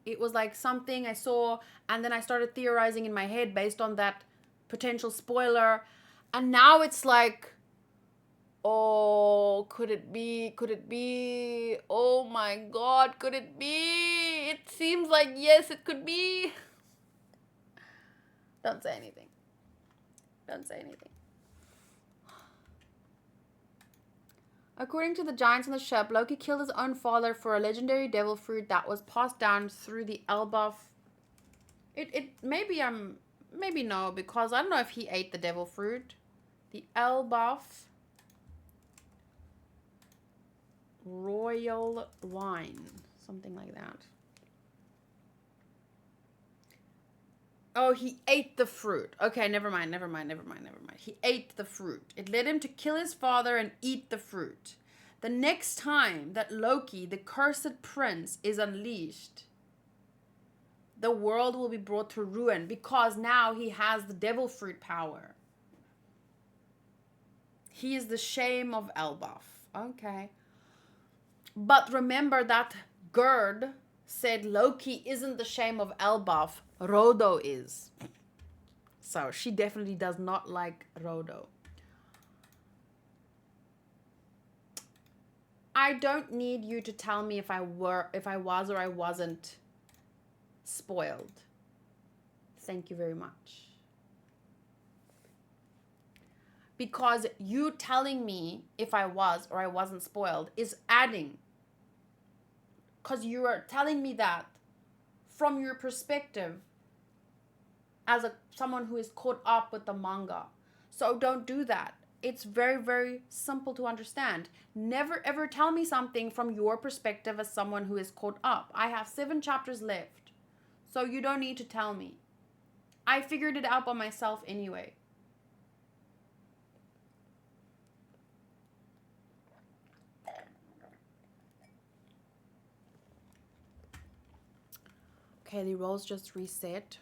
it was like something I saw, and then I started theorizing in my head based on that potential spoiler. And now it's like, oh, could it be? Oh my God, could it be? It seems like, yes, it could be. Don't say anything. Don't say anything. According to the giants in the ship, Loki killed his own father for a legendary devil fruit that was passed down through the Elbaf. Maybe no, because I don't know if he ate the devil fruit. The Elbaf royal line, something like that. Oh, he ate the fruit. Okay, never mind. He ate the fruit. It led him to kill his father and eat the fruit. The next time that Loki, the cursed prince, is unleashed, the world will be brought to ruin because now he has the devil fruit power. He is the shame of Elbaf. Okay. But remember that Gerd said Loki isn't the shame of Elbaf. Rodo is. So she definitely does not like Rodo. I don't need you to tell me if I was or I wasn't spoiled. Thank you very much. Because you telling me if I was or I wasn't spoiled is adding. Because you are telling me that from your perspective as someone who is caught up with the manga. So don't do that. It's very, very simple to understand. Never ever tell me something from your perspective as someone who is caught up. I have 7 chapters left. So you don't need to tell me. I figured it out by myself anyway. Okay, the rolls just reset.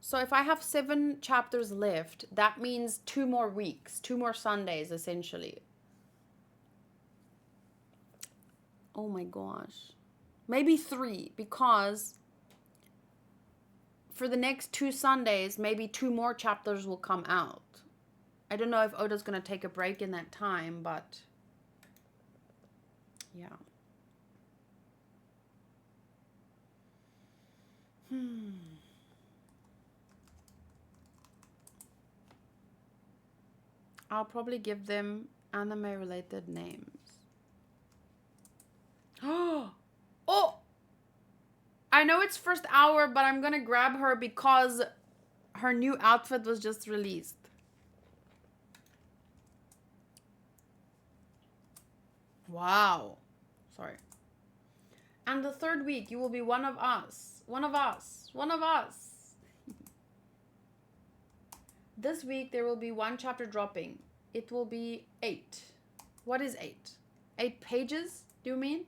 So if I have 7 chapters left, that means 2 more weeks, 2 more Sundays, essentially. Oh my gosh. Maybe 3, because for the next 2 Sundays, maybe 2 more chapters will come out. I don't know if Oda's going to take a break in that time, but yeah. I'll probably give them anime-related names. Oh! I know it's first hour, but I'm gonna grab her because her new outfit was just released. Wow. Sorry. And the 3rd week, you will be one of us. One of us. One of us. This week, there will be 1 chapter dropping. It will be 8. What is 8? 8 pages, do you mean?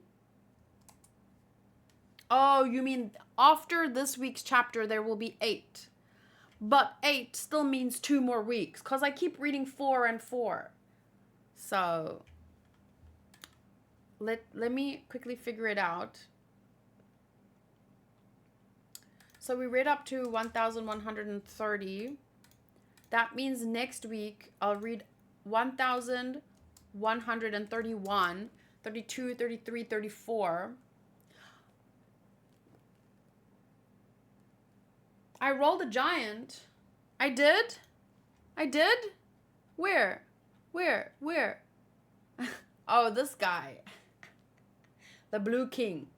Oh, you mean after this week's chapter, there will be 8. But 8 still means 2 more weeks, because I keep reading 4 and 4. So, let me quickly figure it out. So we read up to 1130. That means next week I'll read 1131, 32, 33, 34. I rolled a giant. I did? I did? Where? Oh, this guy. The Blue King.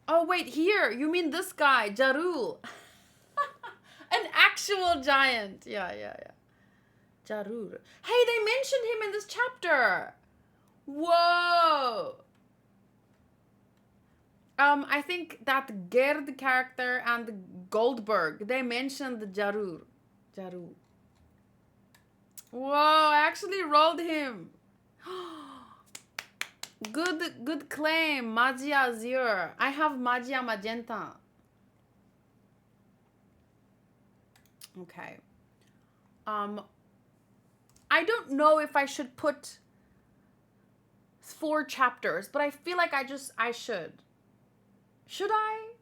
Oh, wait, here. You mean this guy, Jarul. An actual giant. Yeah. Jarur. Hey, they mentioned him in this chapter. Whoa. I think that Gerd character and Goldberg, they mentioned the Jarur. Whoa, I actually rolled him. Good claim, Magia Azure. I have Magia Magenta. Okay. I don't know if I should put 4 chapters, but I feel like I should. Should I?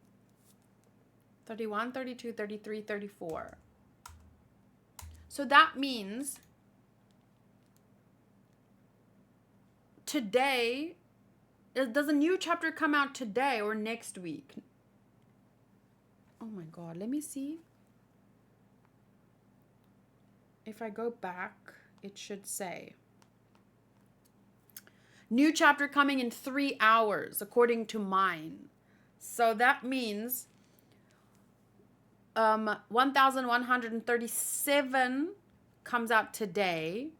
31, 32, 33, 34. So that means today, does a new chapter come out today or next week? Oh my God, let me see. If I go back, it should say new chapter coming in 3 hours, according to mine. So that means 1137 comes out today.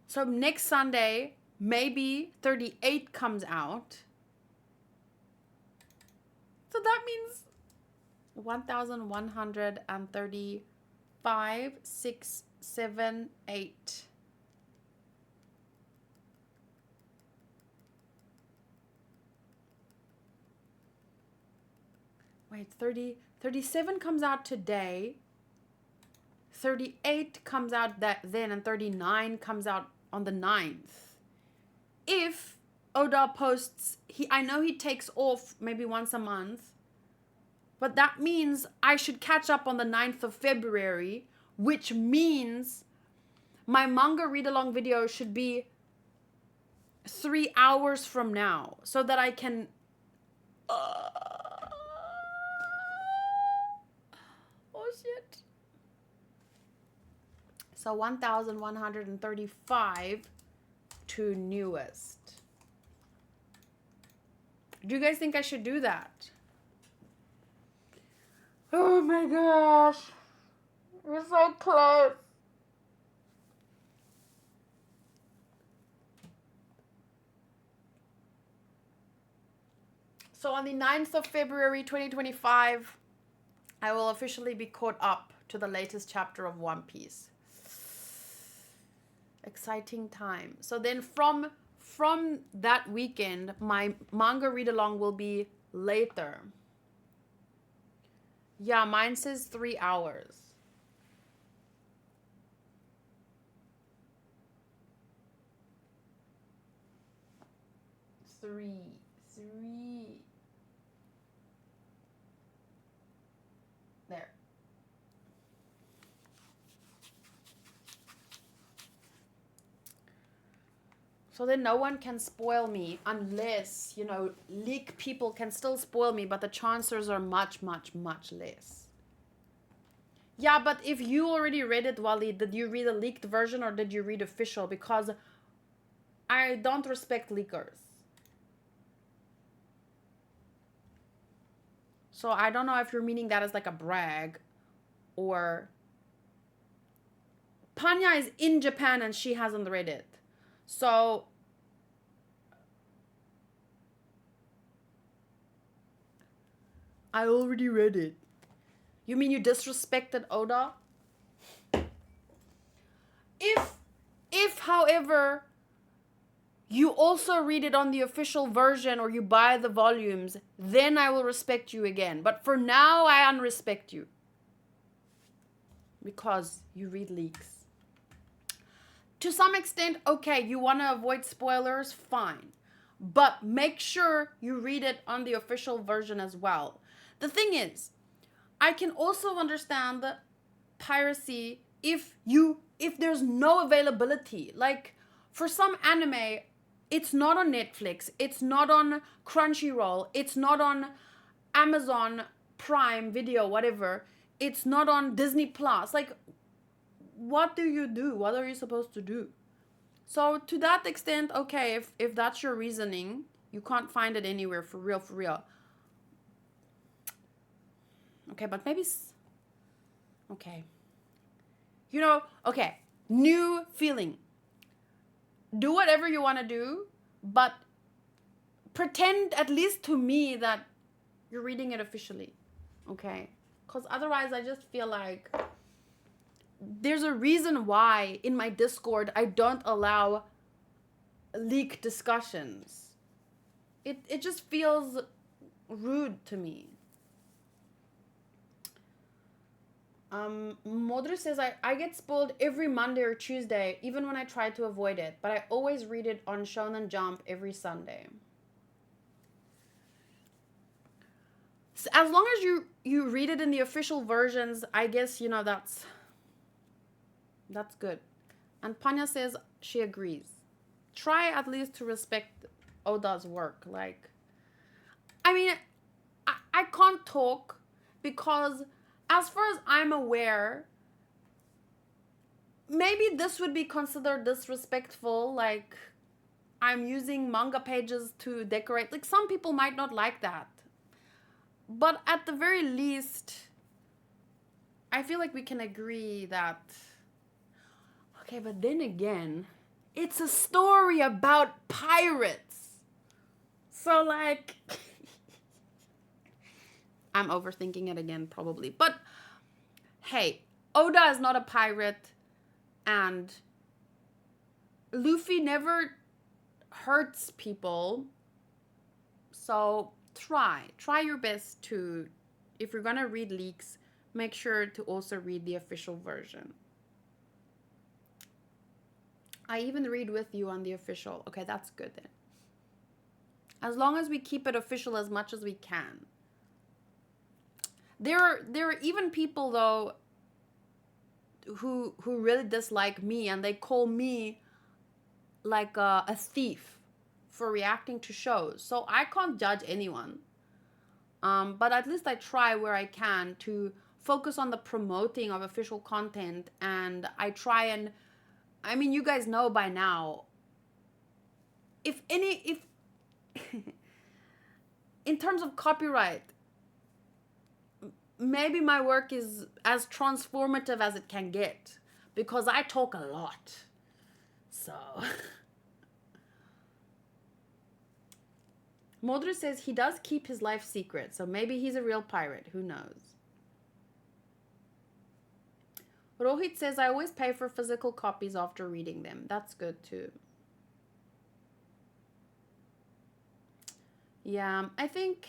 So next Sunday, maybe 38 comes out. So that means 1135, 6, 7, 8. Wait, 37 comes out today. 38 comes out then, and 39 comes out on the 9th. If Oda posts, I know he takes off maybe once a month, but that means I should catch up on the 9th of February, which means my manga read-along video should be 3 hours from now, so that I can... Oh, shit. So 1135 to newest. Do you guys think I should do that? Oh my gosh. We're so close. So on the 9th of February 2025, I will officially be caught up to the latest chapter of One Piece. Exciting time. So then from that weekend, my manga read-along will be later. Yeah, mine says 3 hours. Three. There. So then no one can spoil me unless, leak people can still spoil me, but the chances are much, much, much less. Yeah, but if you already read it, Wally, did you read a leaked version or did you read official? Because I don't respect leakers. So I don't know if you're meaning that as like a brag or... Panya is in Japan and she hasn't read it. So... I already read it. You mean you disrespected Oda? If, however, you also read it on the official version or you buy the volumes, then I will respect you again. But for now, I unrespect you. Because you read leaks. To some extent, okay, you want to avoid spoilers, fine. But make sure you read it on the official version as well. The thing is, I can also understand the piracy if there's no availability. Like for some anime, it's not on Netflix, it's not on Crunchyroll, it's not on Amazon Prime Video, whatever. It's not on Disney Plus. Like, what do you do? What are you supposed to do? So to that extent, okay, if that's your reasoning, you can't find it anywhere for real, for real. Okay, but maybe, okay. Okay, new feeling. Do whatever you want to do, but pretend, at least to me, that you're reading it officially. Okay? Because otherwise, I just feel like there's a reason why in my Discord I don't allow leak discussions. It just feels rude to me. Modru says, I get spoiled every Monday or Tuesday, even when I try to avoid it, but I always read it on Shonen Jump every Sunday. So as long as you read it in the official versions, I guess, that's good. And Panya says she agrees. Try at least to respect Oda's work. Like, I mean, I can't talk because, as far as I'm aware, maybe this would be considered disrespectful. Like, I'm using manga pages to decorate. Like, some people might not like that. But at the very least, I feel like we can agree that... Okay, but then again, it's a story about pirates. So, like... I'm overthinking it again, probably. But, hey, Oda is not a pirate, and Luffy never hurts people. So, try your best to, if you're gonna read leaks, make sure to also read the official version. I even read with you on the official. Okay, that's good then. As long as we keep it official as much as we can. There are even people, though, who really dislike me, and they call me like a thief for reacting to shows. So I can't judge anyone. But at least I try where I can to focus on the promoting of official content, and I try and, I mean, you guys know by now, if in terms of copyright, maybe my work is as transformative as it can get, because I talk a lot. So... Modru says he does keep his life secret, so maybe he's a real pirate. Who knows? Rohit says, I always pay for physical copies after reading them. That's good too. Yeah, I think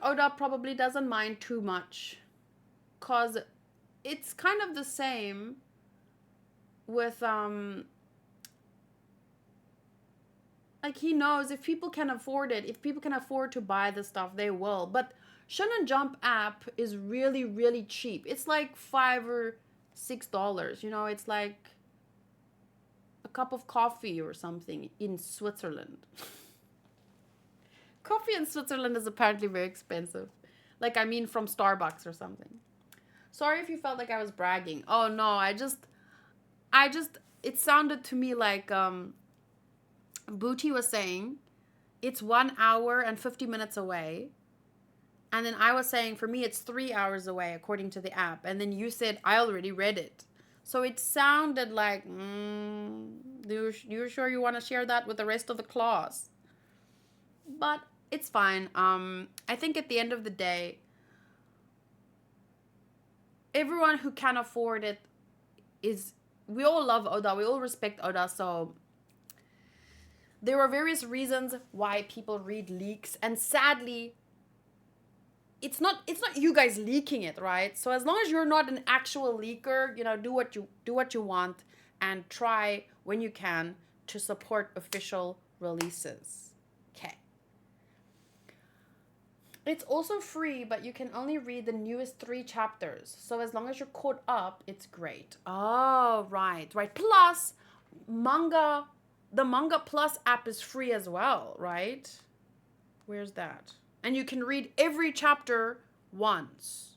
Oda probably doesn't mind too much, because it's kind of the same with like, he knows if people can afford it, if people can afford to buy the stuff, they will. But Shonen Jump app is really, really cheap. It's like $5 or $6. It's like a cup of coffee or something in Switzerland. Coffee in Switzerland is apparently very expensive. Like, I mean, from Starbucks or something. Sorry if you felt like I was bragging. Oh no, I just, it sounded to me like Booty was saying it's 1 hour and 50 minutes away. And then I was saying, for me, it's 3 hours away, according to the app. And then you said, I already read it. So it sounded like, you sure you want to share that with the rest of the class? But it's fine. I think at the end of the day, everyone who can afford it is, we all love Oda, we all respect Oda, so there are various reasons why people read leaks, and sadly it's not you guys leaking it, right? So as long as you're not an actual leaker, do what you want and try when you can to support official releases. Okay. It's also free, but you can only read the newest 3 chapters. So as long as you're caught up, it's great. Oh, right. Plus, the Manga Plus app is free as well, right? Where's that? And you can read every chapter once.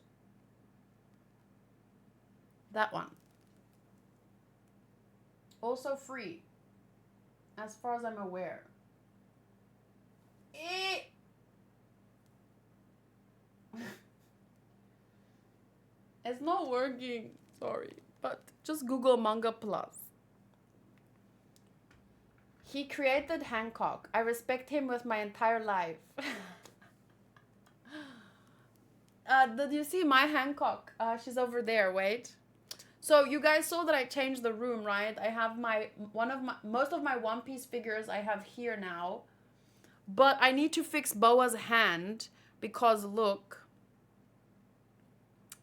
That one. Also free, as far as I'm aware. It's not working. Sorry. But just Google Manga Plus. He created Hancock. I respect him with my entire life. Did you see my Hancock? She's over there. Wait. So you guys saw that I changed the room, right? I have most of my One Piece figures I have here now. But I need to fix Boa's hand because look.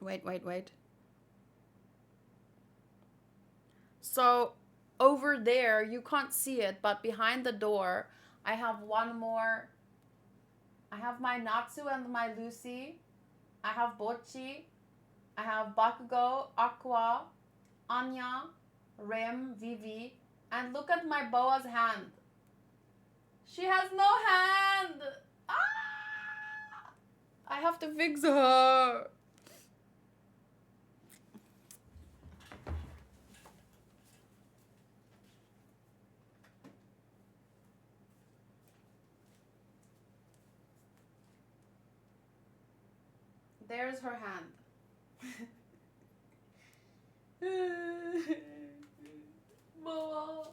Wait. So over there, you can't see it, but behind the door, I have one more. I have my Natsu and my Lucy. I have Bocchi. I have Bakugo, Aqua, Anya, Rem, Vivi. And look at my Boa's hand. She has no hand. Ah! I have to fix her. There's her hand. Boa.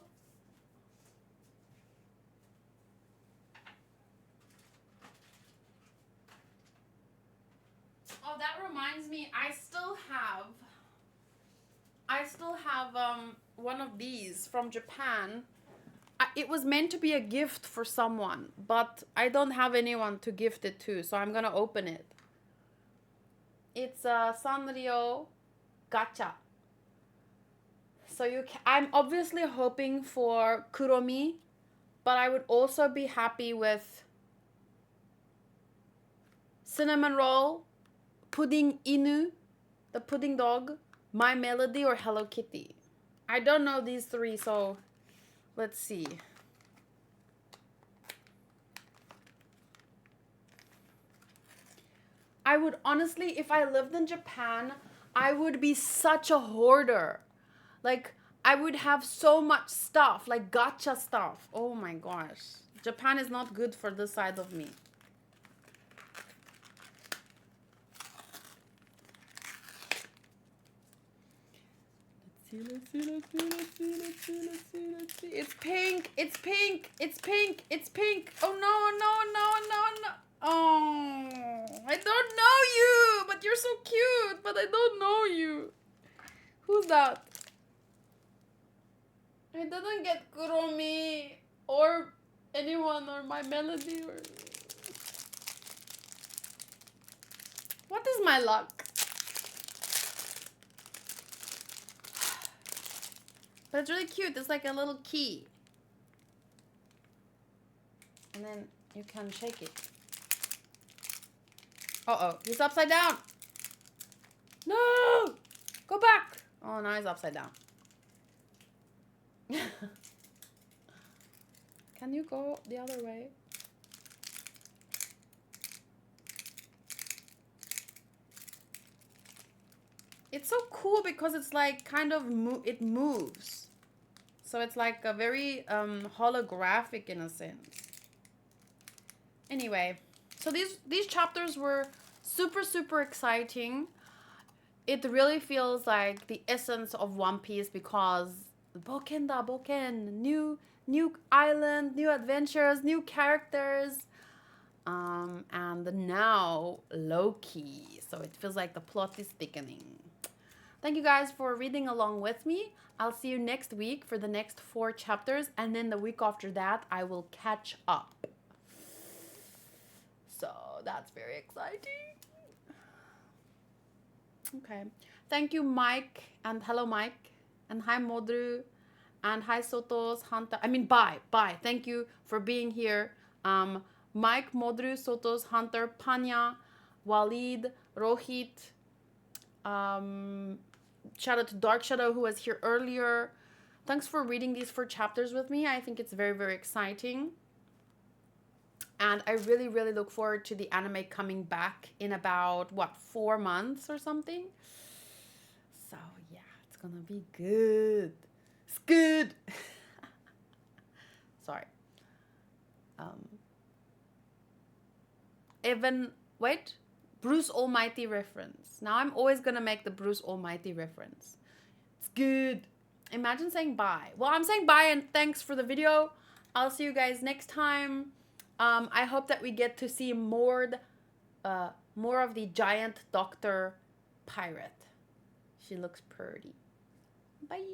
Oh, that reminds me, I still have one of these from Japan. It was meant to be a gift for someone, but I don't have anyone to gift it to, so I'm gonna open it. It's a Sanrio gacha. So I'm obviously hoping for Kuromi, but I would also be happy with Cinnamon Roll, Pudding Inu, the pudding dog, My Melody, or Hello Kitty. I don't know these 3, so let's see. I would honestly, if I lived in Japan, I would be such a hoarder. Like, I would have so much stuff, like gacha stuff. Oh my gosh. Japan is not good for this side of me. Let's see. It's pink. Oh no. Oh, I don't know you, but you're so cute, but I don't know you. Who's that? I didn't get Kuromi or anyone or My Melody or... What is my luck? But it's really cute. It's like a little key. And then you can shake it. Uh-oh. He's upside down. No! Go back. Oh, now he's upside down. Can you go the other way? It's so cool because it's like kind of it moves. So it's like a very holographic in a sense. Anyway, so these chapters were super exciting. It really feels like the essence of One Piece because Boken, new island, new adventures, new characters, and now Loki. So it feels like the plot is thickening. Thank you guys for reading along with me. I'll see you next week for the next 4 chapters, and then the week after that, I will catch up. So that's very exciting. Okay. Thank you, Mike, and hello, Mike, and hi, Modru, and hi, Sotos, Hunter. I mean, bye. Thank you for being here. Mike, Modru, Sotos, Hunter, Panya, Walid, Rohit. Shout out to Dark Shadow, who was here earlier. Thanks for reading these 4 chapters with me. I think it's very, very exciting. And I really, really look forward to the anime coming back in about, 4 months or something? So, yeah, it's gonna be good. It's good. Sorry. Wait. Bruce Almighty reference. Now I'm always gonna make the Bruce Almighty reference. It's good. Imagine saying bye. Well, I'm saying bye and thanks for the video. I'll see you guys next time. I hope that we get to see more of the giant doctor pirate. She looks pretty. Bye.